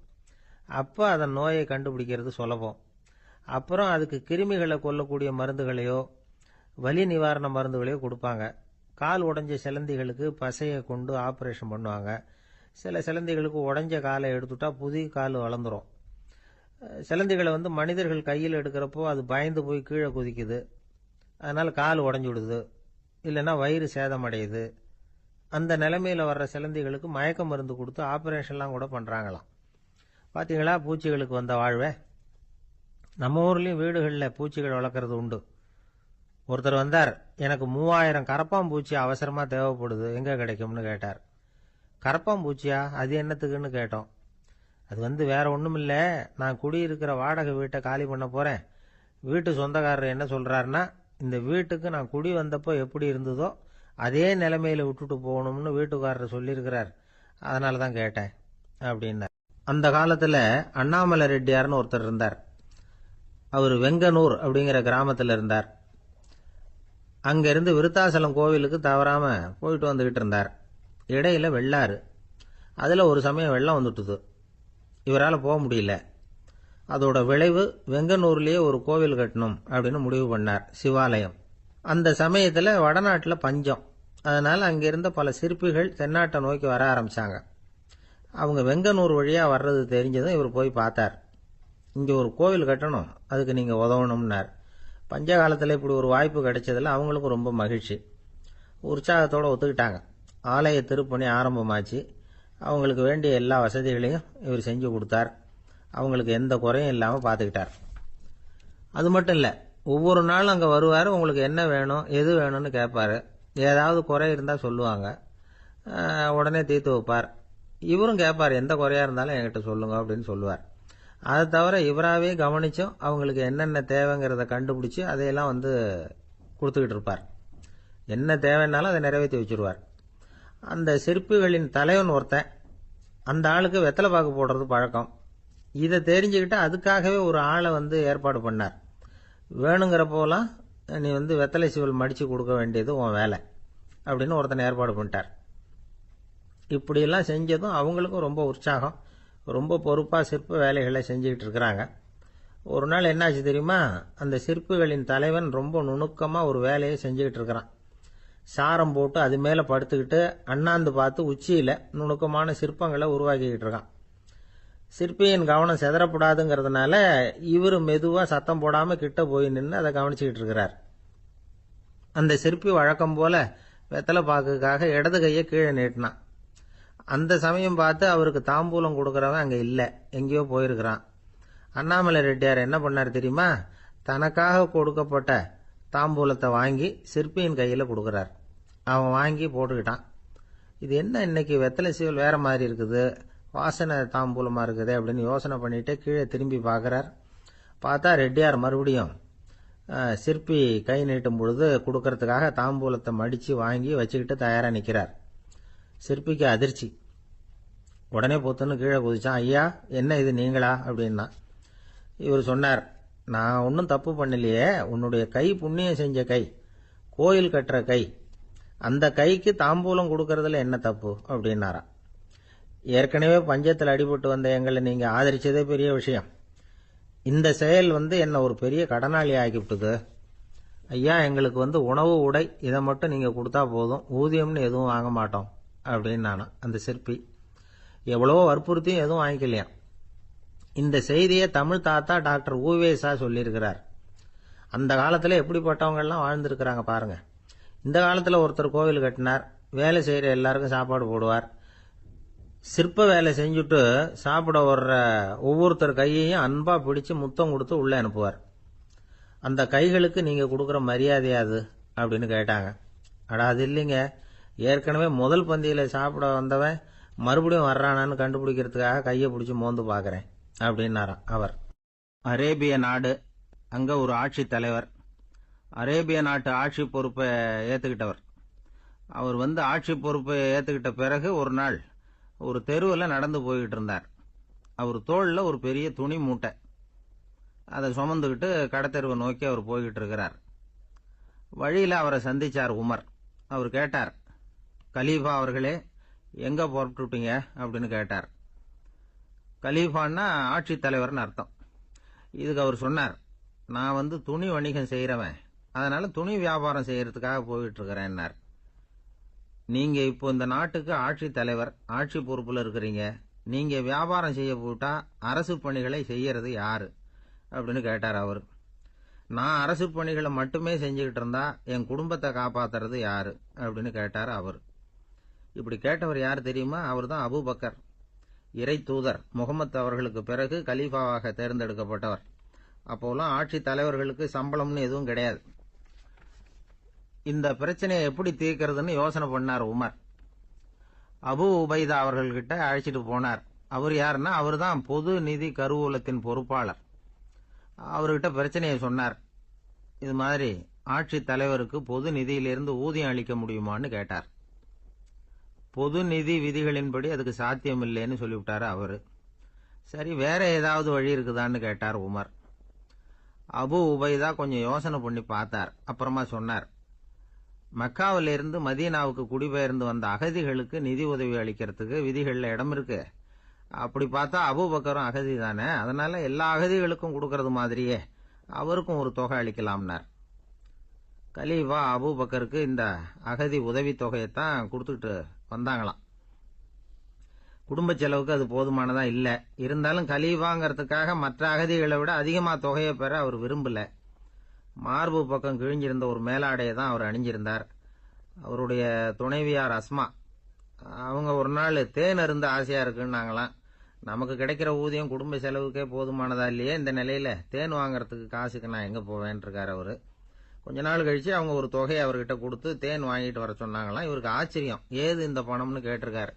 அப்போ அதன் நோயை கண்டுபிடிக்கிறது சுலபம். அப்புறம் அதுக்கு கிருமிகளை கொல்லக்கூடிய மருந்துகளையோ வலி நிவாரண மருந்துகளையோ கொடுப்பாங்க. கால் உடைஞ்ச சிலந்திகளுக்கு பசையை கொண்டு ஆப்ரேஷன் பண்ணுவாங்க. சில சிலந்திகளுக்கு உடைஞ்ச காலை எடுத்துட்டா புதிய கால் வளர்ந்துடும். சிலந்திகளை மனிதர்கள் கையில் எடுக்கிறப்போ அது பயந்து போய் கீழே குதிக்குது, அதனால் கால் உடஞ்சி விடுது, இல்லைன்னா வயிறு சேதமடையுது. அந்த நிலைமையில் வர்ற சிலந்திகளுக்கு மயக்க மருந்து கொடுத்து ஆப்ரேஷன்லாம் கூட பண்ணுறாங்களாம். பார்த்தீங்களா பூச்சிகளுக்கு வந்த வாழ்வை? நம்ம ஊர்லேயும் வீடுகளில் பூச்சிகள் வளர்க்குறது உண்டு. ஒருத்தர் வந்தார், எனக்கு 3000 கரப்பாம்பூச்சி அவசரமாக தேவைப்படுது, எங்கே கிடைக்கும்னு கேட்டார். கரப்பாம்பூச்சியா, அது என்னத்துக்குன்னு கேட்டோம். அது வேற ஒன்றும் இல்லை, நான் குடியிருக்கிற வாடகை வீட்டை காலி பண்ண போகிறேன். வீட்டு சொந்தக்காரர் என்ன சொல்கிறாருன்னா, இந்த வீட்டுக்கு நான் குடி வந்தப்போ எப்படி இருந்ததோ அதே நிலைமையில் விட்டுட்டு போகணும்னு வீட்டுக்காரர் சொல்லியிருக்கிறார், அதனால தான் கேட்டேன் அப்படின்னார். அந்த காலத்தில் அண்ணாமலை ரெட்டியார்னு ஒருத்தர் இருந்தார். அவர் வெங்கனூர் அப்படிங்கிற கிராமத்தில் இருந்தார். அங்கேருந்து விருத்தாசலம் கோவிலுக்கு தவறாமல் போயிட்டு வந்துக்கிட்டு இருந்தார். இடையில வெள்ளாறு, அதில் ஒரு சமயம் வெள்ளம் வந்துட்டுது. இவரால் போக முடியல. அதோட விளைவு வெங்கனூர்லேயே ஒரு கோவில் கட்டணும் அப்படின்னு முடிவு பண்ணார், சிவாலயம். அந்த சமயத்தில் வடநாட்டில் பஞ்சம். அதனால் அங்கே இருந்த பல சிற்பிகள் தென்னாட்டை நோக்கி வர ஆரம்பித்தாங்க. அவங்க வெங்கனூர் வழியாக வர்றது தெரிஞ்சதும் இவர் போய் பார்த்தார். இங்கே ஒரு கோவில் கட்டணும், அதுக்கு நீங்கள் உதவணும்னார். பஞ்ச காலத்தில் இப்படி ஒரு வாய்ப்பு கிடைச்சதில் அவங்களுக்கும் ரொம்ப மகிழ்ச்சி. உற்சாகத்தோடு ஒத்துக்கிட்டாங்க. ஆலய திருப்பணி ஆரம்பமாச்சு. அவங்களுக்கு வேண்டிய எல்லா வசதிகளையும் இவர் செஞ்சு கொடுத்தார். அவங்களுக்கு எந்த குறையும் இல்லாமல் பார்த்துக்கிட்டார். அது மட்டும் இல்லை, ஒவ்வொரு நாளும் அங்கே வருவார். உங்களுக்கு என்ன வேணும், எது வேணும்னு கேட்பார். ஏதாவது குறை இருந்தால் சொல்லுவாங்க. உடனே தீர்த்து வைப்பார். இவரும் கேட்பார், எந்த குறையா இருந்தாலும் என்கிட்ட சொல்லுங்க அப்படின்னு சொல்லுவார். அதை தவிர இவராகவே கவனிச்சும் அவங்களுக்கு என்னென்ன தேவைங்கிறத கண்டுபிடிச்சி அதையெல்லாம் கொடுத்துக்கிட்டு இருப்பார். என்ன தேவைன்னாலும் அதை நிறைவேற்றி வச்சுருவார். அந்த சிற்பிகளின் தலைவன் ஒருத்தன், அந்த ஆளுக்கு வெத்தலை பாக்கு போடுறது பழக்கம். இதை தெரிஞ்சுக்கிட்டு அதுக்காகவே ஒரு ஆளை ஏற்பாடு பண்ணார். வேணுங்கிறப்போலாம் நீ வெத்தலை சீவல் மடித்து கொடுக்க வேண்டியது உன் வேலை அப்படின்னு ஒருத்தனை ஏற்பாடு பண்ணிட்டார். இப்படியெல்லாம் செஞ்சதும் அவங்களுக்கும் ரொம்ப உற்சாகம். ரொம்ப பொறுப்பாக சிற்ப வேலைகளை செஞ்சுக்கிட்டு இருக்கிறாங்க. ஒரு நாள் என்னாச்சு தெரியுமா? அந்த சிற்பிகளின் தலைவன் ரொம்ப நுணுக்கமாக ஒரு வேலையை செஞ்சுக்கிட்டு இருக்கிறான். சாரம் போட்டு அது மேலே படுத்துக்கிட்டு அண்ணாந்து பார்த்து உச்சியில் நுணுக்கமான சிற்பங்களை உருவாக்கிக்கிட்டு இருக்கான். சிற்பியின் கவனம் செதறப்படாதுங்கிறதுனால இவர் மெதுவாக சத்தம் போடாமல் கிட்ட போய் நின்று அதை கவனிச்சுக்கிட்டு இருக்கிறார். அந்த சிற்பி வழக்கம் போல வெத்தலை பாக்குக்காக இடது கையை கீழே நீட்டினான். அந்த சமயம் பார்த்து அவருக்கு தாம்பூலம் கொடுக்கறவன் அங்கே இல்லை, எங்கேயோ போயிருக்கிறான். அண்ணாமலை ரெட்டியார் என்ன பண்ணார் தெரியுமா? தனக்காக கொடுக்கப்பட்ட தாம்பூலத்தை வாங்கி சிற்பியின் கையில் கொடுக்குறார். அவன் வாங்கி போட்டுக்கிட்டான். இது என்ன இன்னைக்கு வெத்தலை சீவல் வேற மாதிரி இருக்குது, வாசனை தாம்பூலமாக இருக்குது அப்படின்னு யோசனை பண்ணிட்டு கீழே திரும்பி பார்க்குறார். பார்த்தா ரெட்டியார் மறுபடியும் சிற்பி கை நீட்டும் பொழுது கொடுக்கறதுக்காக தாம்பூலத்தை மடித்து வாங்கி வச்சுக்கிட்டு தயாராக நிற்கிறார். சிற்பிக்கு அதிர்ச்சி. உடனே பொத்துன்னு கீழே குதிச்சான். ஐயா, என்ன இது நீங்களா அப்படின்னா. இவர் சொன்னார், நான் ஒன்றும் தப்பு பண்ணலையே, உன்னுடைய கை புண்ணியம் செஞ்ச கை, கோயில் கட்டுற கை, அந்த கைக்கு தாம்பூலம் கொடுக்கறதுல என்ன தப்பு அப்படின்னாராம். ஏற்கனவே பஞ்சத்தில் அடிபட்டு வந்த எங்களை நீங்கள் ஆதரிச்சதே பெரிய விஷயம். இந்த செயல் என்ன ஒரு பெரிய கடனாளி ஆகிவிட்டது. ஐயா, எங்களுக்கு உணவு உடை இதை மட்டும் நீங்கள் கொடுத்தா போதும், ஊதியம்னு எதுவும் வாங்க மாட்டோம் அப்படின்னு நானும். அந்த சிற்பி எவ்வளவோ வற்புறுத்தியும் எதுவும் வாங்கிக்கலையாம். இந்த செய்தியை தமிழ் தாத்தா டாக்டர் ஊவேசா சொல்லியிருக்கிறார். அந்த காலத்தில் எப்படிப்பட்டவங்கெல்லாம் வாழ்ந்துருக்கிறாங்க பாருங்க. இந்த காலத்தில் ஒருத்தர் கோவில் கட்டினார், வேலை செய்கிற எல்லாருக்கும் சாப்பாடு போடுவார். சிற்ப வேலை செஞ்சுட்டு சாப்பிட வர்ற ஒவ்வொருத்தர் கையையும் அன்பா பிடிச்சு முத்தம் கொடுத்து உள்ளே அனுப்புவார். அந்த கைகளுக்கு நீங்கள் கொடுக்குற மரியாதையாது அப்படின்னு கேட்டாங்க. அடா, அது இல்லைங்க, ஏற்கனவே முதல் பந்தியில் சாப்பிட வந்தவன் மறுபடியும் வர்றானான்னு கண்டுபிடிக்கிறதுக்காக கையை பிடிச்சி மோந்து பார்க்குறேன் அப்படின்னாராம் அவர். அரேபிய நாடு, அங்கே ஒரு ஆட்சி தலைவர். அரேபிய நாட்டு ஆட்சி பொறுப்பை ஏற்றுக்கிட்டவர். அவர் ஆட்சி பொறுப்பை ஏற்றுக்கிட்ட பிறகு ஒரு நாள் ஒரு தெருவில் நடந்து போய்கிட்டு இருந்தார். அவர் தோளில் ஒரு பெரிய துணி மூட்டை, அதை சுமந்துக்கிட்டு கடத்தெருவை நோக்கி அவர் போய்கிட்டு இருக்கிறார். வழியில் அவரை சந்திச்சார் உமர். அவர் கேட்டார், கலீஃபா அவர்களே, எங்கே புறப்பட்டுட்டீங்க அப்படின்னு கேட்டார். கலீஃபான்னா ஆட்சி தலைவர்னு அர்த்தம். இதுக்கு அவர் சொன்னார், நான் துணி வணிகம் செய்கிறவன், அதனால துணி வியாபாரம் செய்யறதுக்காக போயிட்டு இருக்கிறேன்னார். நீங்க இப்போ இந்த நாட்டுக்கு ஆட்சி தலைவர், ஆட்சி பொறுப்புல இருக்கிறீங்க, நீங்க வியாபாரம் செய்ய போட்டா அரசு பணிகளை செய்யறது யாரு அப்படின்னு கேட்டார் அவர். நான் அரசு பணிகளை மட்டுமே செஞ்சுக்கிட்டு இருந்தா என் குடும்பத்தை காப்பாத்துறது யாரு அப்படின்னு கேட்டார் அவர். இப்படி கேட்டவர் யார் தெரியுமா? அவர் தான் அபூபக்கர், இறை தூதர் முகமது அவர்களுக்கு பிறகு கலீஃபாவாக தேர்ந்தெடுக்கப்பட்டவர். அப்போலாம் ஆட்சி தலைவர்களுக்கு சம்பளம்னு எதுவும் கிடையாது. இந்த பிரச்சனையை எப்படி தீர்க்கிறதுன்னு யோசனை பண்ணார் உமர். அபு உபைதா அவர்கள்கிட்ட அழைச்சிட்டு போனார். அவர் யாருன்னா, அவர் தான் பொது நிதி கருவூலத்தின் பொறுப்பாளர். அவர்கிட்ட பிரச்சனையை சொன்னார். இது மாதிரி ஆட்சி தலைவருக்கு பொது நிதியிலிருந்து ஊதியம் அளிக்க முடியுமான்னு கேட்டார். பொது நிதி விதிகளின்படி அதுக்கு சாத்தியம் இல்லைன்னு சொல்லிவிட்டாரு அவரு. சரி, வேற ஏதாவது வழி இருக்குதான்னு கேட்டார் உமர். அபு உபைதா கொஞ்சம் யோசனை பண்ணி பார்த்தார். அப்புறமா சொன்னார், மக்காவிலிருந்து மதீனாவுக்கு குடிபெயர்ந்து வந்த அகதிகளுக்கு நிதி உதவி அளிக்கிறதுக்கு விதிகளில் இடம் இருக்கு. அப்படி பார்த்தா அபூபக்கரும் அகதி தானே, அதனால எல்லா அகதிகளுக்கும் கொடுக்கறது மாதிரியே அவருக்கும் ஒரு தொகை அளிக்கலாம்னார். கலீஃபா அபூபக்கருக்கு இந்த அகதி உதவி தொகையைத்தான் கொடுத்துட்டு வந்தாங்களாம். குடும்ப செலவுக்கு அது போதுமானதா இல்ல. இருந்தாலும் கலீஃபாங்கிறதுக்காக மற்ற அகதிகளை விட அதிகமா தொகையை பெற அவர் விரும்பல. மார்பு பக்கம் கிழிஞ்சிருந்த ஒரு மேலாடையை தான் அவர் அணிஞ்சிருந்தார். அவருடைய துணைவியார் அஸ்மா, அவங்க ஒரு நாள் தேன் அருந்த ஆசையா இருக்குன்னாங்களாம். நமக்கு கிடைக்கிற ஊதியம் குடும்ப செலவுக்கே போதுமானதா இல்லையே, இந்த நிலையில தேன் வாங்கறதுக்கு காசுக்கு நான் எங்க போவேன் இருக்காரு அவரு. கொஞ்ச நாள் கழிச்சு அவங்க ஒரு தொகையை அவர்கிட்ட கொடுத்து தேன் வாங்கிட்டு வர சொன்னாங்களாம். இவருக்கு ஆச்சரியம், ஏது இந்த பணம்னு கேட்டிருக்காரு.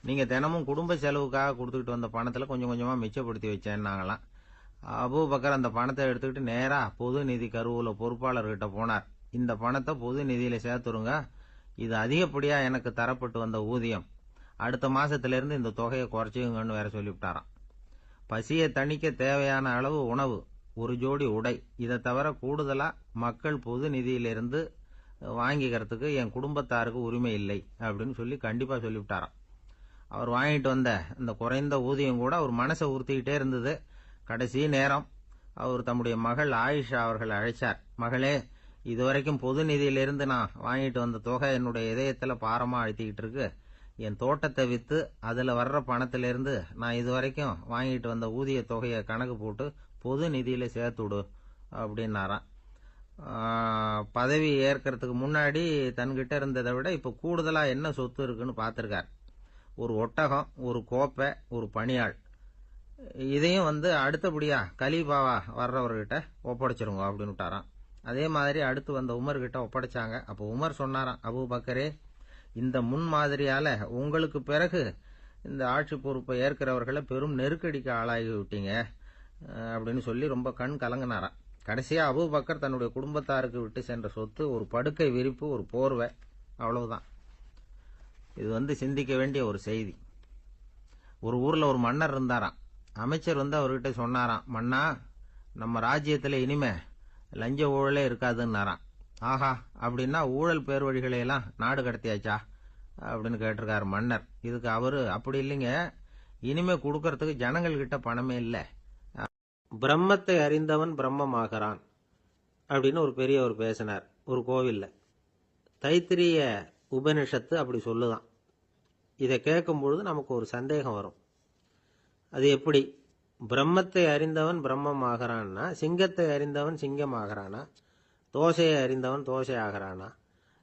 நீங்க தினமும் குடும்ப செலவுக்காக கொடுத்துக்கிட்டு வந்த பணத்துல கொஞ்சம் கொஞ்சமா மிச்சப்படுத்தி வச்சேன்னாங்களாம். அபூபக்கர் அந்த பணத்தை எடுத்துக்கிட்டு நேரா பொது நிதி கருவூல பொறுப்பாளர்கிட்ட போனார். இந்த பணத்தை பொது நிதியில சேர்த்துருங்க, இது அதிகப்படியா எனக்கு தரப்பட்டு வந்த ஊதியம், அடுத்த மாசத்துல இருந்து இந்த தொகையை குறைச்சுங்கன்னு வேற சொல்லிவிட்டாராம். பசியை தணிக்க தேவையான அளவு உணவு, ஒரு ஜோடி உடை, இதை தவிர கூடுதலா மக்கள் பொது நிதியிலிருந்து வாங்கிக்கிறதுக்கு என் குடும்பத்தாருக்கு உரிமை இல்லை அப்படின்னு சொல்லி கண்டிப்பா சொல்லிவிட்டாராம். அவர் வாங்கிட்டு வந்த இந்த குறைந்த ஊதியம் கூட அவர் மனசை உறுத்திக்கிட்டே இருந்தது. கடைசி நேரம் அவர் தம்முடைய மகள் ஆயிஷா அவர்களை அழைச்சார். மகளே, இதுவரைக்கும் பொது நிதியிலிருந்து நான் வாங்கிட்டு வந்த தொகை என்னுடைய இதயத்துல பாரமா அழுத்திக்கிட்டு இருக்கு. என் தோட்டத்தை வித்து அதுல வர்ற பணத்திலிருந்து நான் இதுவரைக்கும் வாங்கிட்டு வந்த ஊதிய தொகையை கணக்கு போட்டு பொது நிதியில சேர்த்து விடு அப்படின்னாராம். பதவி ஏற்கிறதுக்கு முன்னாடி தன்கிட்ட இருந்ததை விட இப்ப கூடுதலா என்ன சொத்து இருக்குன்னு பார்த்திருக்கார். ஒரு ஒட்டகம், ஒரு கோப்பை, ஒரு பணியாள், இதையும் அடுத்தபடியா கலீஃபாவா வர்றவர்கிட்ட ஒப்படைச்சிருங்க அப்படின்னு விட்டாராம். அதே மாதிரி அடுத்து வந்த உமர் கிட்ட ஒப்படைச்சாங்க. அப்போ உமர் சொன்னாராம், அபூபக்கரே, இந்த முன்மாதிரியால உங்களுக்கு பிறகு இந்த ஆட்சி பொறுப்பை ஏற்கிறவர்களை பெரும் நெருக்கடிக்கு ஆளாகி விட்டீங்க அப்படின்னு சொல்லி ரொம்ப கண் கலங்கினாராம். கடைசியா அபூபக்கர் தன்னுடைய குடும்பத்தாருக்கு விட்டு சென்ற சொத்து ஒரு படுக்கை விரிப்பு, ஒரு போர்வை, அவ்வளவுதான். இது சிந்திக்க வேண்டிய ஒரு செய்தி. ஒரு ஊர்ல ஒரு மன்னர் இருந்தாராம். அமைச்சர் அவர்கிட்ட சொன்னாராம், மன்னா, நம்ம ராஜ்யத்துல இனிமே லஞ்ச ஊழலே இருக்காதுன்னாராம். ஆஹா, அப்படின்னா ஊழல் பேர் வழிகளை எல்லாம் நாடு கடத்தியாச்சா அப்படின்னு கேட்டிருக்காரு மன்னர். இதுக்கு அவரு, அப்படி இல்லைங்க, இனிமே கொடுக்கறதுக்கு ஜனங்கள் கிட்ட பணமே இல்ல, பிரம்மத்தை அறிந்தவன் பிரம்மமாகறான் அப்படின்னு ஒரு பெரியவர் பேசினார் ஒரு கோவில்ல. தைத்திரிய உபனிஷத்து அப்படி சொல்லுதான். இதை கேட்கும் பொழுது நமக்கு ஒரு சந்தேகம் வரும். அது எப்படி? பிரம்மத்தை அறிந்தவன் பிரம்மமாகறான்னா, சிங்கத்தை அறிந்தவன் சிங்கமாகறானா, தோசையை அறிந்தவன் தோசை ஆகிறானா?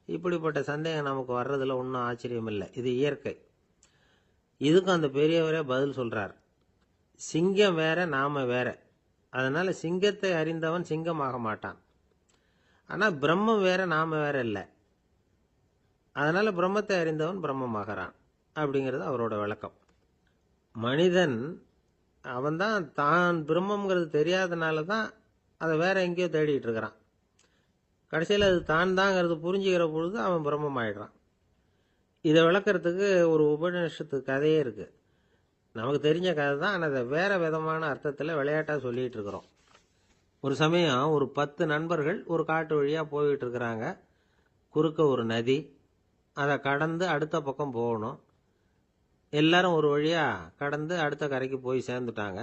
இப்படிப்பட்ட சந்தேகம் நமக்கு வர்றதுல ஒன்றும் ஆச்சரியம் இல்லை. இது இயற்கை. இதுக்கும் அந்த பெரியவரே பதில் சொல்றார். சிங்கம் வேற, நாம வேற. அதனால சிங்கத்தை அறிந்தவன் சிங்கமாக மாட்டான். ஆனா பிரம்மம் வேற, நாம வேற இல்லை. அதனால பிரம்மத்தை அறிந்தவன் பிரம்மமாகறான் அப்படிங்கிறது அவரோட விளக்கம். மனிதன் அவன்தான் தான் பிரம்மங்கிறது தெரியாதனால தான் அதை வேற எங்கேயோ தேடிட்டு இருக்கிறான். கடைசியில் அது தான் தாங்கிறது புரிஞ்சுக்கிற பொழுது அவன் பிரம்மம் ஆயிடுறான். இதை விளக்கறதுக்கு ஒரு உபநிஷத்து கதையே இருக்கு. நமக்கு தெரிஞ்ச கதை தான், ஆனால் அதை வேற விதமான அர்த்தத்தில் விளையாட்டா சொல்லிட்டு இருக்கிறோம். ஒரு சமயம் ஒரு 10 நண்பர்கள் ஒரு காட்டு வழியா போயிட்டு இருக்கிறாங்க. குறுக்க ஒரு நதி, அதை கடந்து அடுத்த பக்கம் போகணும். எல்லாரும் ஒரு வழியா கடந்து அடுத்த கரைக்கு போய் சேர்ந்துட்டாங்க.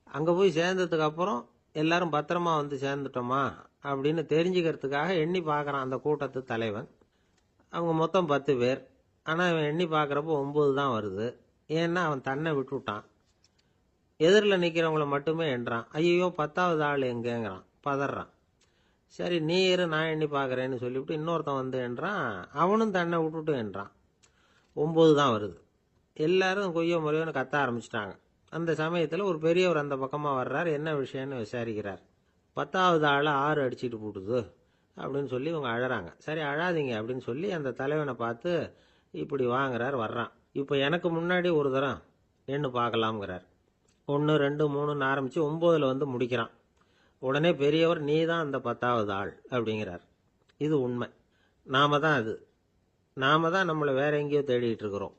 அங்க போய் சேர்ந்ததுக்கு அப்புறம் எல்லாரும் பத்திரமா சேர்ந்துட்டோமா அப்படின்னு தெரிஞ்சுக்கிறதுக்காக எண்ணி பார்க்கறான் அந்த கூட்டத்து தலைவன். அவங்க மொத்தம் 10 பேர். ஆனா அவன் எண்ணி பார்க்கறப்போ 9 தான் வருது. ஏன்னா அவன் தன்னை விட்டுட்டான். எதிரில் நிக்கிறவங்கள மட்டுமே எண்றான். ஐயோ, 10வது ஆள் எங்கேங்கிறான், பதறான். சரி, நீ இரு, நான் எண்ணி பார்க்கறேன்னு சொல்லிவிட்டு இன்னொருத்தன் எண்றான். அவனும் தன்னை விட்டுட்டு எண்றான். 9 தான் வருது. எல்லாரும் கொய்யோ முறையோன்னு கத்த ஆரம்பிச்சிட்டாங்க. அந்த சமயத்தில் ஒரு பெரியவர் அந்த பக்கமாக வர்றார். என்ன விஷயம்னு விசாரிக்கிறார். 10வது ஆளை 6 அடிச்சுட்டு போட்டுது அப்படின்னு சொல்லி இவங்க அழறாங்க. சரி, அழாதீங்க அப்படின்னு சொல்லி அந்த தலைவனை பார்த்து இப்படி வாங்குறார். வர்றான். இப்போ எனக்கு முன்னாடி ஒரு தரம் எண்ணு பார்க்கலாம்ங்கிறார். 1 2 3ன்னு ஆரம்பிச்சு 9ல் முடிக்கிறான். உடனே பெரியவர், நீ தான் அந்த 10வது ஆள் அப்படிங்கிறார். இது உண்மை. நாம தான் அது. நாம தான் நம்மளை வேற எங்கேயோ தேடிட்டு இருக்கிறோம்.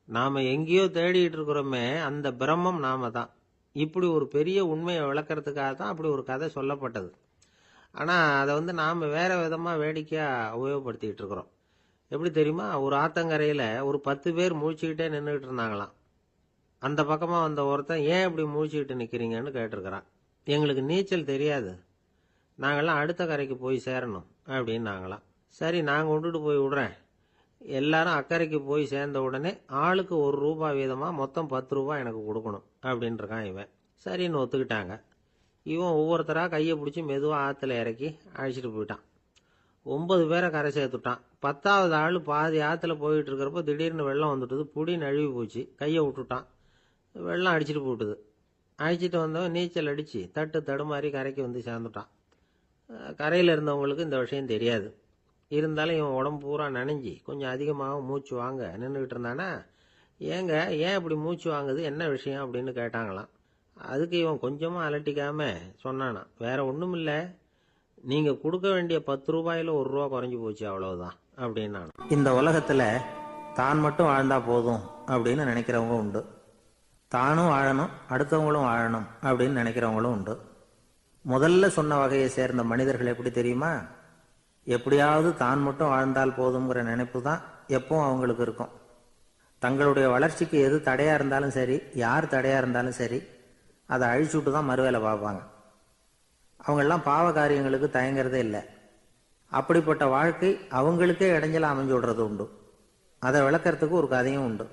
நாம எங்கேயோ தேடிட்டு இருக்கிறோமே, அந்த பிரம்மம் நாம தான். இப்படி ஒரு பெரிய உண்மையை விளக்கறதுக்காக தான் அப்படி ஒரு கதை சொல்லப்பட்டது. ஆனா அதை நாம வேற விதமா வேடிக்கையா உபயோகப்படுத்திட்டு இருக்கிறோம். எப்படி தெரியுமா? ஒரு ஆத்தங்கரையில ஒரு 10 பேர் முழிச்சுக்கிட்டே நின்றுட்டு இருந்தாங்களாம். அந்த பக்கமா வந்த ஒருத்தன், ஏன் இப்படி முழிச்சுக்கிட்டு நிக்கிறீங்கன்னு கேட்டிருக்கிறான். எங்களுக்கு நீச்சல் தெரியாது, நாங்கெல்லாம் அடுத்த கரைக்கு போய் சேரணும் அப்படின்னு நாங்களாம். சரி, நான் கொண்டுட்டு போய் விடுறேன். எல்லாரும் அக்கறைக்கு போய் சேர்ந்த உடனே ஆளுக்கு ₹1 வீதமா மொத்தம் ₹10 எனக்கு கொடுக்கணும் அப்படின்னு இருக்கான் இவன். சரின்னு ஒத்துக்கிட்டாங்க. இவன் ஒவ்வொருத்தரா கையை பிடிச்சி மெதுவா ஆத்துல இறக்கி அழைச்சிட்டு போயிட்டான். 9 பேரை கரை சேர்த்துட்டான். 10வது ஆள் பாதி ஆத்துல போயிட்டு இருக்கிறப்ப திடீர்னு வெள்ளம் வந்துட்டுது. புடி நழுவி போச்சு. கையை விட்டுட்டான். வெள்ளம் அடிச்சிட்டு போட்டுது. அழைச்சிட்டு வந்தவன் நீச்சல் அடிச்சு தட்டு தடுமாறி கரைக்கு சேர்ந்துட்டான். கரையில் இருந்தவங்களுக்கு இந்த விஷயம் தெரியாது. இருந்தாலும் இவன் உடம்பு பூரா நனைஞ்சி கொஞ்சம் அதிகமாக மூச்சு வாங்க நின்றுக்கிட்டு இருந்தானா, ஏங்க ஏன் இப்படி மூச்சு வாங்குது, என்ன விஷயம் அப்படின்னு கேட்டாங்களாம். அதுக்கு இவன் கொஞ்சமாக அலட்டிக்காம சொன்னானா, வேற ஒன்றும் இல்லை, நீங்கள் கொடுக்க வேண்டிய 10 ரூபாயில் 1 ரூபா குறைஞ்சி போச்சு, அவ்வளவுதான் அப்படின்னா. இந்த உலகத்தில் தான் மட்டும் வாழ்ந்தா போதும் அப்படின்னு நினைக்கிறவங்க உண்டு. தானும் வாழணும், அடுத்தவங்களும் வாழணும் அப்படின்னு நினைக்கிறவங்களும் உண்டு. முதல்ல சொன்ன வகையை சேர்ந்த மனிதர்கள் எப்படி தெரியுமா? எப்படியாவது தான் மட்டும் வாழ்ந்தால் போதுங்கிற நினைப்பு தான் எப்பவும் அவங்களுக்கு இருக்கும். தங்களுடைய வளர்ச்சிக்கு எது தடையா இருந்தாலும் சரி, யார் தடையா இருந்தாலும் சரி, அதை அழிச்சுட்டு தான் மறுவேலை பார்ப்பாங்க. அவங்கெல்லாம் பாவ காரியங்களுக்கு தயங்குறதே இல்லை. அப்படிப்பட்ட வாழ்க்கை அவங்களுக்கே இடைஞ்சல அமைஞ்சு விடுறது உண்டு. அதை விளக்கறதுக்கு ஒரு கதையும் உண்டு.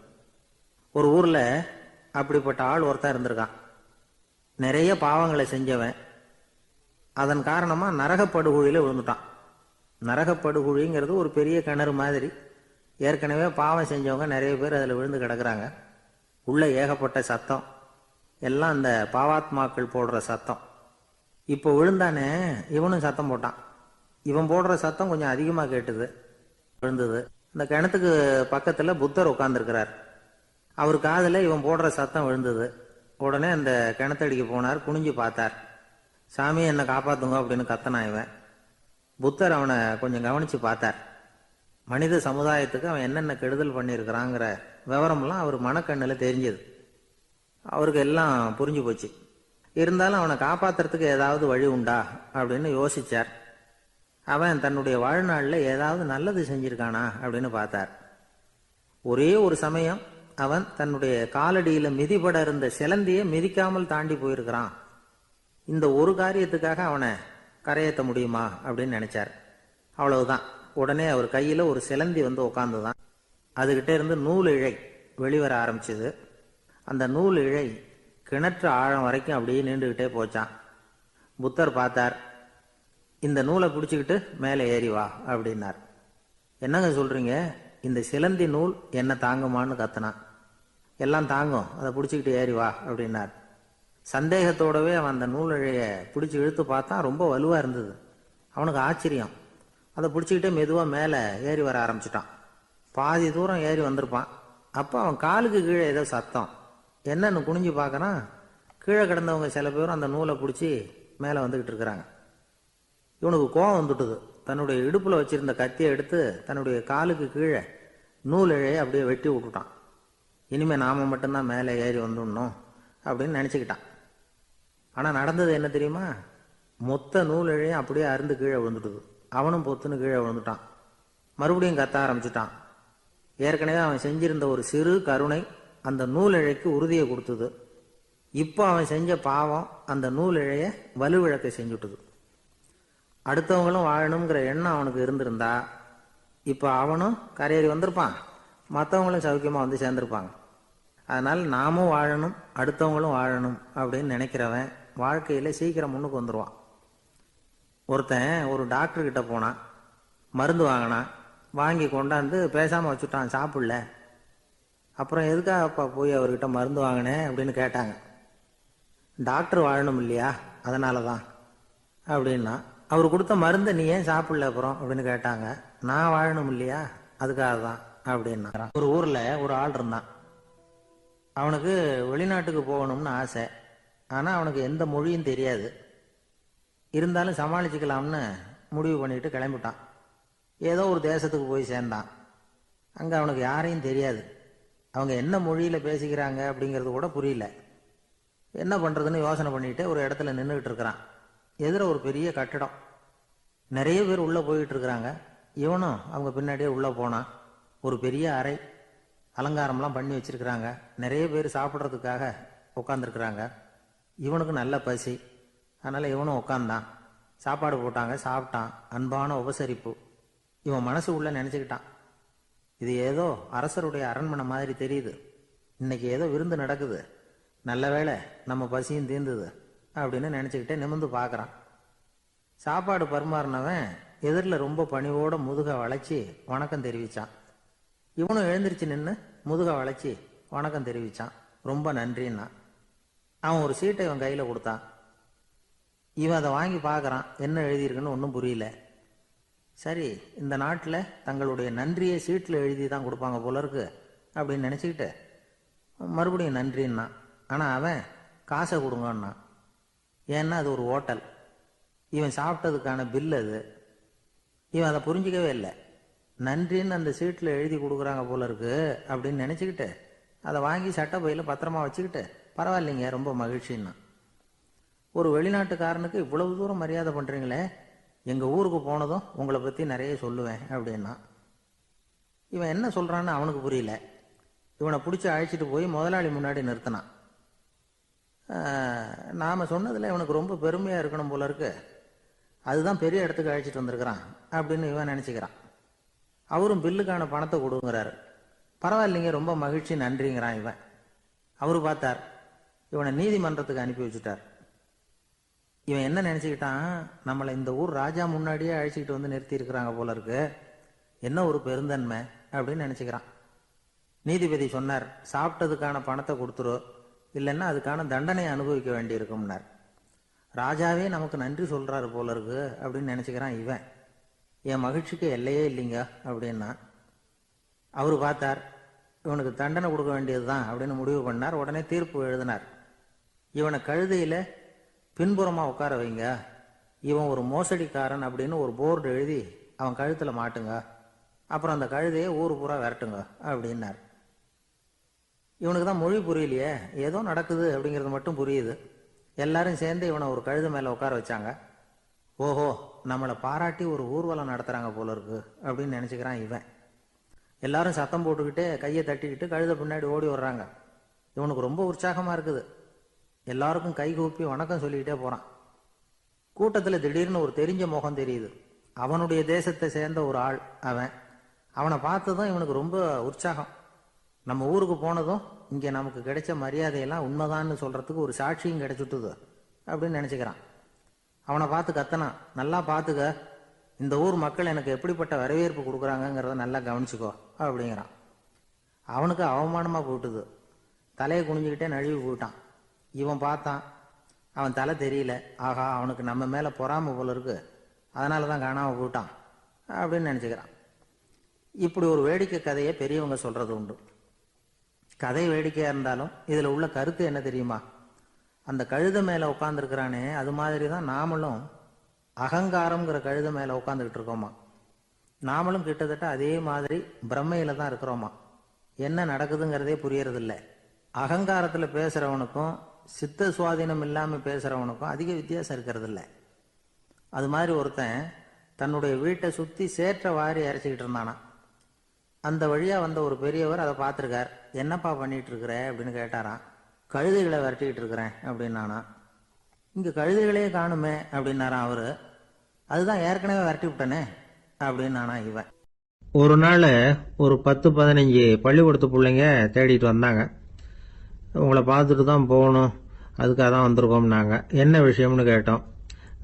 ஒரு ஊர்ல அப்படிப்பட்ட ஆள் ஒருத்தன் இருந்திருக்கான். நிறைய பாவங்களை செஞ்சவன். அதன் காரணமா நரகப்படுகொழியில விழுந்துட்டான். நரகப்படுகொழிங்கிறது ஒரு பெரிய கிணறு மாதிரி. ஏற்கனவே பாவம் செஞ்சவங்க நிறைய பேர் அதில் விழுந்து கிடக்குறாங்க. உள்ள ஏகப்பட்ட சத்தம், எல்லாம் அந்த பாவாத்மாக்கள் போடுற சத்தம். இப்போ விழுந்தானே, இவனும் சத்தம் போட்டான். இவன் போடுற சத்தம் கொஞ்சம் அதிகமாக கேட்டுது, விழுந்தது. இந்த கிணத்துக்கு பக்கத்தில் புத்தர் உட்கார்ந்துருக்கிறார். அவர் காதில் இவன் போடுற சத்தம் விழுந்தது. உடனே அந்த கிணத்தடிக்கு போனார், குனிஞ்சு பார்த்தார். சாமி என்னை காப்பாத்துங்க அப்படின்னு கத்தனான் இவன். புத்தர் அவனை கொஞ்சம் கவனிச்சு பார்த்தார். மனித சமுதாயத்துக்கு அவன் என்னென்ன கெடுதல் பண்ணியிருக்கிறாங்கிற விவரம்லாம் அவர் மனக்கண்ணில் தெரிஞ்சது. அவருக்கு எல்லாம் புரிஞ்சு போச்சு. இருந்தாலும் அவனை காப்பாத்துறதுக்கு ஏதாவது வழி உண்டா அப்படின்னு யோசிச்சார். அவன் தன்னுடைய வாழ்நாளில் ஏதாவது நல்லது செஞ்சிருக்கானா அப்படின்னு பார்த்தார். ஒரே ஒரு சமயம் அவன் தன்னுடைய காலடியில மிதிபட இருந்த சிலந்தியை மிதிக்காமல் தாண்டி போயிருக்கிறான். இந்த ஒரு காரியத்துக்காக அவனை கரையேற்ற முடியுமா அப்படின்னு நினைச்சார். அவ்வளவுதான். உடனே அவர் கையில ஒரு சிலந்தி வந்து உட்காந்துதான். அதுகிட்ட இருந்து நூல் இழை வெளிவர ஆரம்பிச்சது. அந்த நூல் இழை கிணற்று ஆழம் வரைக்கும் அப்படியே நீண்டுகிட்டே போச்சான். புத்தர் பார்த்தார். இந்த நூலை பிடிச்சிக்கிட்டு மேலே ஏறி வா அப்படின்னார். என்னங்க சொல்றீங்க, இந்த சிலந்தி நூல் என்ன தாங்குமான்னு கத்தினான். எல்லாம் தாங்கும், அதை பிடிச்சிக்கிட்டு ஏறி வா அப்படின்னார். சந்தேகத்தோடவே அவன் அந்த நூல் இழைய பிடிச்சி இழுத்து பார்த்தான். ரொம்ப வலுவா இருந்தது. அவனுக்கு ஆச்சரியம். அதை பிடிச்சிக்கிட்டே மெதுவாக மேலே ஏறி வர ஆரம்பிச்சிட்டான். பாதி தூரம் ஏறி வந்திருப்பான். அப்போ அவன் காலுக்கு கீழே ஏதோ சத்தம். என்னன்னு குனிஞ்சு பார்க்கறான். கீழே கிடந்தவங்க சில பேரும் அந்த நூலை பிடிச்சி மேலே வந்துக்கிட்டு இருக்கிறாங்க. இவனுக்கு கோபம் வந்துட்டுது. தன்னுடைய இடுப்பில் வச்சிருந்த கத்தியை எடுத்து தன்னுடைய காலுக்கு கீழே நூல் இழையை அப்படியே வெட்டி விட்டுட்டான். இனிமேல் நாம மட்டும்தான் மேலே ஏறி வந்துடணும் அப்படின்னு நினச்சிக்கிட்டான். ஆனால் நடந்தது என்ன தெரியுமா? மொத்த நூல் இழையும் அப்படியே அருந்து கீழே விழுந்துட்டுது. அவனும் பொத்துன்னு கீழே விழுந்துட்டான். மறுபடியும் கத்த ஆரம்பிச்சுட்டான். ஏற்கனவே அவன் செஞ்சிருந்த ஒரு சிறு கருணை அந்த நூல் இழைக்கு உறுதியை கொடுத்தது. இப்போ அவன் செஞ்ச பாவம் அந்த நூல் இழைய வலுவிழக்க செஞ்சுட்டுது. அடுத்தவங்களும் வாழணுங்கிற எண்ணம் அவனுக்கு இருந்திருந்தா இப்போ அவனும் கரையேறி வந்திருப்பான், மற்றவங்களும் சௌக்கியமாக வந்து சேர்ந்திருப்பாங்க. அதனால் நாமும் வாழணும், அடுத்தவங்களும் வாழணும் அப்படின்னு நினைக்கிறவன் வாழ்க்கையில் சீக்கிரம் முன்னுக்கு வந்துடுவான். ஒருத்தன் ஒரு டாக்டர் கிட்ட போனான். மருந்து வாங்கினான். வாங்கி கொண்டாந்து பேசாமல் வச்சுட்டான், சாப்பிடல. அப்புறம் எதுக்காக அப்பா போய் அவர்கிட்ட மருந்து வாங்கினேன் அப்படின்னு கேட்டாங்க. டாக்டர் வாழணும் இல்லையா, அதனால தான் அப்படின்னா. அவர் கொடுத்த மருந்தை நீ ஏன் சாப்பிடல அப்புறம் அப்படின்னு கேட்டாங்க. நான் வாழணும் இல்லையா, அதுக்காக தான் அப்படின்னா. ஒரு ஊரில் ஒரு ஆள் இருந்தான். அவனுக்கு வெளிநாட்டுக்கு போகணும்னு ஆசை. ஆனால் அவனுக்கு எந்த மொழியும் தெரியாது. இருந்தாலும் சமாளிச்சுக்கலாம்னு முடிவு பண்ணிட்டு கிளம்பிட்டான். ஏதோ ஒரு தேசத்துக்கு போய் சேர்ந்தான். அங்கே அவனுக்கு யாரையும் தெரியாது. அவங்க என்ன மொழியில் பேசிக்கிறாங்க அப்படிங்கிறது கூட புரியல. என்ன பண்ணுறதுன்னு யோசனை பண்ணிட்டு ஒரு இடத்துல நின்றுக்கிட்டு இருக்கிறான். எதிர ஒரு பெரிய கட்டிடம். நிறைய பேர் உள்ளே போயிட்டு இருக்கிறாங்க. இவனும் அவங்க பின்னாடியே உள்ளே போனான். ஒரு பெரிய அறை, அலங்காரம்லாம் பண்ணி வச்சிருக்கிறாங்க. நிறைய பேர் சாப்பிட்றதுக்காக உட்காந்துருக்குறாங்க. இவனுக்கு நல்ல பசி. அதனால் இவனும் உட்காந்தான். சாப்பாடு போட்டாங்க, சாப்பிட்டான். அன்பான உபசரிப்பு. இவன் மனசு உள்ள நினச்சிக்கிட்டான், இது ஏதோ அரசருடைய அரண்மனை மாதிரி தெரியுது. இன்னைக்கு ஏதோ விருந்து நடக்குது, நல்ல வேளை நம்ம பசியும் தீர்ந்தது அப்படின்னு நினச்சிக்கிட்டே நிமிர்ந்து பார்க்குறான். சாப்பாடு பரிமாறினவன் எதிரில் ரொம்ப பணிவோட முதுகை வளைச்சி வணக்கம் தெரிவித்தான். இவனும் எழுந்திரிச்சு நின்று முதுகை வளைச்சி வணக்கம் தெரிவித்தான். ரொம்ப நன்றின்னா. அவன் ஒரு சீட்டை இவன் கையில் கொடுத்தான். இவன் அதை வாங்கி பார்க்குறான், என்ன எழுதியிருக்குன்னு ஒன்றும் புரியல. சரி, இந்த நாட்டில் தங்களுடைய நன்றியை சீட்டில் எழுதி தான் கொடுப்பாங்க போல இருக்கு அப்படின்னு நினச்சிக்கிட்டு மறுபடியும் நன்றின்னா. ஆனால் அவன் காசை கொடுங்கன்னா. ஏன்னா அது ஒரு ஹோட்டல், இவன் சாப்பிட்டதுக்கான பில் அது. இவன் அதை புரிஞ்சிக்கவே இல்லை. நன்றின்னு அந்த சீட்டில் எழுதி கொடுக்குறாங்க போல இருக்கு அப்படின்னு நினச்சிக்கிட்டு அதை வாங்கி சட்டை பையில் பத்திரமா வச்சுக்கிட்டு பரவாயில்லைங்க ரொம்ப மகிழ்ச்சின்னா. ஒரு வெளிநாட்டுக்காரனுக்கு இவ்வளவு தூரம் மரியாதை பண்ணுறீங்களே, எங்கள் ஊருக்கு போனதும் உங்களை பற்றி நிறைய சொல்லுவேன் அப்படின்னா. இவன் என்ன சொல்கிறான்னு அவனுக்கு புரியல. இவனை பிடிச்சி அழைச்சிட்டு போய் முதலாளி முன்னாடி நிறுத்தினான். நாம் சொன்னதில் இவனுக்கு ரொம்ப பெருமையாக இருக்கணும் போல இருக்கு, அதுதான் பெரிய இடத்துக்கு அழைச்சிட்டு வந்திருக்கிறான் அப்படின்னு இவன் நினச்சிக்கிறான். அவரும் பில்லுக்கான பணத்தை கொடுங்கிறாரு. பரவாயில்லைங்க ரொம்ப மகிழ்ச்சி நன்றிங்கிறான் இவன். அவரு பார்த்தார், இவனை நீதிமன்றத்துக்கு அனுப்பி வச்சுட்டார். இவன் என்ன நினச்சிக்கிட்டான், நம்மளை இந்த ஊர் ராஜா முன்னாடியே அழைச்சிக்கிட்டு வந்து நிறுத்தி இருக்கிறாங்க போல இருக்கு, என்ன ஒரு பெருந்தன்மை அப்படின்னு நினச்சிக்கிறான். நீதிபதி சொன்னார், சாப்பிட்டதுக்கான பணத்தை கொடுத்துரு, இல்லைன்னா அதுக்கான தண்டனை அனுபவிக்க வேண்டி இருக்கும்னார். ராஜாவே நமக்கு நன்றி சொல்கிறாரு போல இருக்கு அப்படின்னு நினச்சிக்கிறான் இவன். என் மகிழ்ச்சிக்கு எல்லையே இல்லைங்க அப்படின்னா. அவரு பார்த்தார், இவனுக்கு தண்டனை கொடுக்க வேண்டியது தான் அப்படின்னு முடிவு பண்ணார். உடனே தீர்ப்பு எழுதினார். இவனை கழுதையில் பின்புறமாக உட்கார வைங்க, இவன் ஒரு மோசடிக்காரன் அப்படின்னு ஒரு போர்டு எழுதி அவன் கழுத்தில் மாட்டுங்க, அப்புறம் அந்த கழுதையை ஊர் பூரா விரட்டுங்க அப்படின்னார். இவனுக்கு தான் மொழி புரியலையே, ஏதோ நடக்குது அப்படிங்கிறது மட்டும் புரியுது. எல்லாரும் சேர்ந்து இவனை ஒரு கழுதை மேலே உட்கார வச்சாங்க. ஓஹோ, நம்மளை பாராட்டி ஒரு ஊர்வலம் நடத்துகிறாங்க போல இருக்கு அப்படின்னு நினச்சிக்கிறான் இவன். எல்லாரும் சத்தம் போட்டுக்கிட்டே கையை தட்டிக்கிட்டு கழுதை பின்னாடி ஓடி வர்றாங்க. இவனுக்கு ரொம்ப உற்சாகமாக இருக்குது. எல்லாருக்கும் கை கூப்பி வணக்கம் சொல்லிக்கிட்டே போகிறான். கூட்டத்தில் திடீர்னு ஒரு தெரிஞ்ச முகம் தெரியுது. அவனுடைய தேசத்தை சேர்ந்த ஒரு ஆள் அவன். அவனை பார்த்ததும் இவனுக்கு ரொம்ப உற்சாகம். நம்ம ஊருக்கு போனதும் இங்கே நமக்கு கிடைச்ச மரியாதையெல்லாம் உண்மைதான்னு சொல்கிறதுக்கு ஒரு சாட்சியும் கிடைச்சுட்டுது அப்படின்னு நினச்சிக்கிறான். அவனை பார்த்து கத்தனான், நல்லா பார்த்துக்க, இந்த ஊர் மக்கள் எனக்கு எப்படிப்பட்ட வரவேற்பு கொடுக்குறாங்கங்கிறத நல்லா கவனிச்சுக்கோ அப்படிங்கிறான். அவனுக்கு அவமானமாக போட்டுது. தலையை குனிஞ்சுக்கிட்டே நழுவி போயிட்டான். இவன் பார்த்தான், அவன் தலை தெரியல. ஆகா, அவனுக்கு நம்ம மேலே பொறாமை போல இருக்கு, அதனால தான் காணாமல் போயிட்டான் அப்படின்னு நினச்சிக்கிறான். இப்படி ஒரு வேடிக்கை கதையை பெரியவங்க சொல்கிறது உண்டு. கதை வேடிக்கையாக இருந்தாலும் இதில் உள்ள கருத்து என்ன தெரியுமா? அந்த கழுதை மேலே உட்காந்துருக்கிறானே, அது மாதிரி தான் நாமளும் அகங்காரம்ங்கிற கழுதை மேலே உட்காந்துக்கிட்டு இருக்கோமா. நாமளும் கிட்டத்தட்ட அதே மாதிரி பிரம்மையில் தான் இருக்கிறோமா. என்ன நடக்குதுங்கிறதே புரியறதில்லை. அகங்காரத்தில் பேசுகிறவனுக்கும் சித்த சுவாதீனம் இல்லாமல் பேசுகிறவனுக்கும் அதிக வித்தியாசம் இருக்கிறதில்ல. அது மாதிரி ஒருத்தன் தன்னுடைய வீட்டை சுற்றி சேற்ற வாரி இறைச்சிக்கிட்டு இருந்தானா. அந்த வழியாக வந்த ஒரு பெரியவர் அதை பார்த்துருக்கார். என்னப்பா பண்ணிகிட்டு இருக்கிற அப்படின்னு கேட்டாராம். கழுதைகளை விரட்டிக்கிட்டு இருக்கிறேன் அப்படின்னானா. இங்கே கழுதைகளே காணுமே அப்படின்னாரான் அவரு. அதுதான் ஏற்கனவே விரட்டி விட்டனே அப்படின்னானா இவன். ஒரு நாள் ஒரு 10-15 பள்ளிக்கூடத்து பிள்ளைங்க தேடிட்டு வந்தாங்க. உங்களை பார்த்துட்டு தான் போகணும், அதுக்காக தான் வந்திருக்கோம்னாங்க. என்ன விஷயம்னு கேட்டோம்.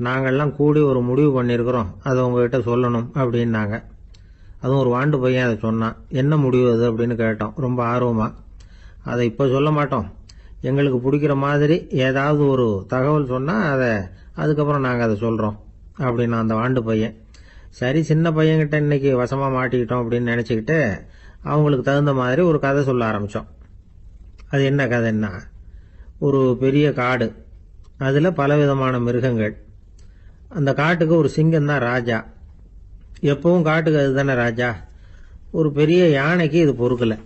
நாங்கள்லாம் கூடி ஒரு முடிவு பண்ணியிருக்கிறோம், அதை உங்ககிட்ட சொல்லணும் அப்படின்னாங்க. அதுவும் ஒரு வாண்டு பையன் அதை சொன்னான். என்ன முடிவு அது அப்படின்னு கேட்டோம் ரொம்ப ஆர்வமாக. அதை இப்போ சொல்ல மாட்டோம், எங்களுக்கு பிடிக்கிற மாதிரி ஏதாவது ஒரு தகவல் சொன்னால் அதுக்கப்புறம் நாங்கள் அதை சொல்கிறோம் அப்படின்னா அந்த வாண்டு பையன். சரி, சின்ன பையன்கிட்ட இன்னைக்கு வசமாக மாட்டிக்கிட்டோம் அப்படின்னு நினச்சிக்கிட்டு அவங்களுக்கு தகுந்த மாதிரி ஒரு கதை சொல்ல ஆரம்பித்தோம். அது என்ன கதைன்னா, ஒரு பெரிய காடு, அதில் பலவிதமான மிருகங்கள். அந்த காட்டுக்கு ஒரு சிங்கம் தான் ராஜா. எப்பவும் காட்டுக்கு அதுதானே ராஜா. ஒரு பெரிய யானைக்கு இது பொறுக்கலை.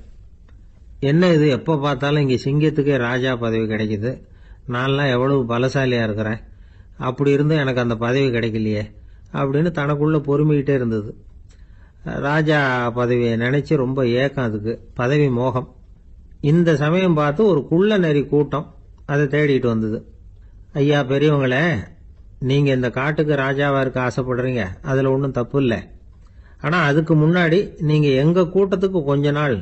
என்ன இது, எப்போ பார்த்தாலும் இங்கே சிங்கத்துக்கே ராஜா பதவி கிடைக்குது, நான்லாம் எவ்வளவு பலசாலியாக இருக்கிறேன், அப்படி இருந்தும் எனக்கு அந்த பதவி கிடைக்கலையே அப்படின்னு தனக்குள்ளே பொறுமிக்கிட்டே இருந்தது. ராஜா பதவியை நினச்சி ரொம்ப ஏக்கம், அதுக்கு பதவி மோகம். இந்த சமயம் பார்த்து ஒரு குள்ள நெறி கூட்டம் அதை தேடிட்டு வந்தது. ஐயா பெரியவங்களே, நீங்கள் இந்த காட்டுக்கு ராஜாவாக இருக்க ஆசைப்படுறீங்க, அதில் ஒன்றும் தப்பு இல்லை. ஆனால் அதுக்கு முன்னாடி நீங்கள் எங்கள் கூட்டத்துக்கு கொஞ்ச நாள்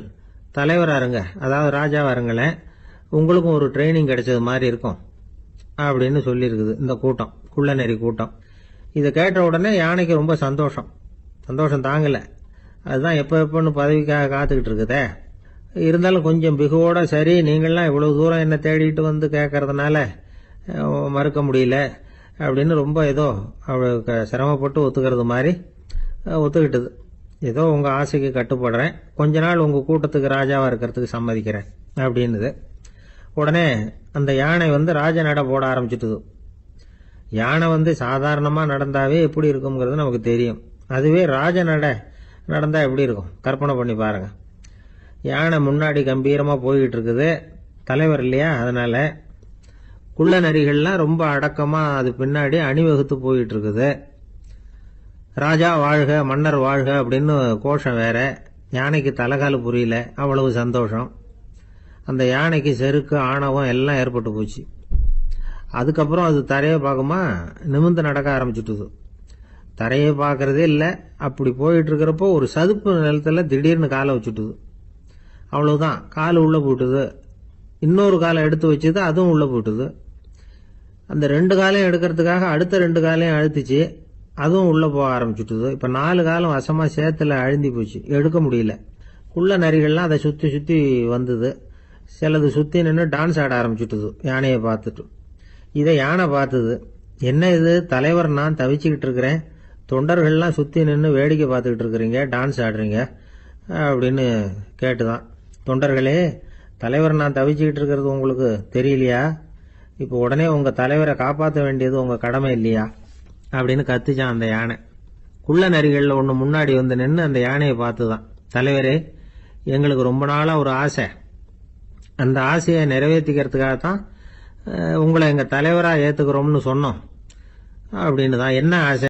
தலைவராக இருங்க, அதாவது ராஜாவாக இருங்களேன், உங்களுக்கும் ஒரு ட்ரைனிங் கிடைச்சது மாதிரி இருக்கும் அப்படின்னு சொல்லியிருக்குது இந்த கூட்டம், குள்ள நெறி கூட்டம். இதை கேட்ட உடனே யானைக்கு ரொம்ப சந்தோஷம் தாங்கலை. அதுதான் எப்போன்னு பதவிக்காக காத்துக்கிட்டு இருக்குதே. இருந்தாலும் கொஞ்சம் பிகுவோட, சரி நீங்கள்லாம் இவ்வளோ தூரம் என்னை தேடிட்டு வந்து கேட்கறதுனால மறுக்க முடியல, அப்படின்னு ரொம்ப ஏதோ அவளுக்கு சிரமப்பட்டு ஒத்துக்கிறது மாதிரி ஒத்துக்கிட்டது. ஏதோ உங்கள் ஆசைக்கு கட்டுப்படுறேன், கொஞ்ச நாள் உங்கள் கூட்டத்துக்கு ராஜாவாக இருக்கிறதுக்கு சம்மதிக்கிறேன் அப்படின்னுது. உடனே அந்த யானை ராஜ நட போட ஆரம்பிச்சுட்டுது. யானை சாதாரணமாக நடந்தாவே எப்படி இருக்குங்கிறது நமக்கு தெரியும். அதுவே ராஜ நட நடந்தால் எப்படி இருக்கும் கற்பனை பண்ணி பாருங்க. யானை முன்னாடி கம்பீரமாக போய்கிட்டு இருக்குது, தலைவர் இல்லையா, அதனால குள்ள நரிகள்லாம் ரொம்ப அடக்கமாக அது பின்னாடி அணிவகுத்து போயிட்டு இருக்குது. ராஜா வாழ்க, மன்னர் வாழ்க அப்படின்னு கோஷம் வேற. யானைக்கு தலைகால புரியல, அவ்வளவு சந்தோஷம். அந்த யானைக்கு செருக்கு, ஆணவம் எல்லாம் ஏற்பட்டு போச்சு. அதுக்கப்புறம் அது தரையை பார்க்குமா, நிமிர்ந்து நடக்க ஆரம்பிச்சுட்டுது. தரையை பார்க்கறதே இல்லை. அப்படி போயிட்டு இருக்கிறப்போ ஒரு சதுப்பு நிலத்தில் திடீர்னு காலை வச்சுட்டுது. அவ்வளவுதான், கால் உள்ள போட்டுது. இன்னொரு காலை எடுத்து வச்சுது, அதுவும் உள்ள போட்டுது. அந்த 2 காலையும் எடுக்கிறதுக்காக அடுத்த 2 காலையும் அழுத்திச்சு, அதுவும் உள்ள போக ஆரம்பிச்சுட்டுது. இப்ப 4 காலம் வசமா சேத்துல அழுந்தி போச்சு, எடுக்க முடியல. குள்ள நரிகள்லாம் அதை சுத்தி சுத்தி வந்தது. சிலது சுத்தி நின்று டான்ஸ் ஆட ஆரம்பிச்சுட்டுது யானையை பார்த்துட்டு. இதை யானை பார்த்தது. என்ன இது தலைவர், நான் தவிச்சுக்கிட்டு இருக்கிறேன், தொண்டர்கள்லாம் சுத்தி நின்று வேடிக்கை பார்த்துக்கிட்டு இருக்கிறீங்க, டான்ஸ் ஆடுறீங்க அப்படின்னு கேட்டுதான். தொண்டர்களே, தலைவர் நான் தவிச்சுக்கிட்டு இருக்கிறது உங்களுக்கு தெரியலையா? இப்போ உடனே உங்க தலைவரை காப்பாற்ற வேண்டியது உங்க கடமை இல்லையா அப்படின்னு கத்துச்சான் அந்த யானை. குள்ள நரிகள்ல ஒன்று முன்னாடி நின்று அந்த யானையை பார்த்துதான், தலைவரே, எங்களுக்கு ரொம்ப நாளா ஒரு ஆசை, அந்த ஆசையை நிறைவேற்றிக்கிறதுக்காகத்தான் உங்களை எங்க தலைவரா ஏத்துக்கிறோம்னு சொன்னோம் அப்படின்னு தான். என்ன ஆசை?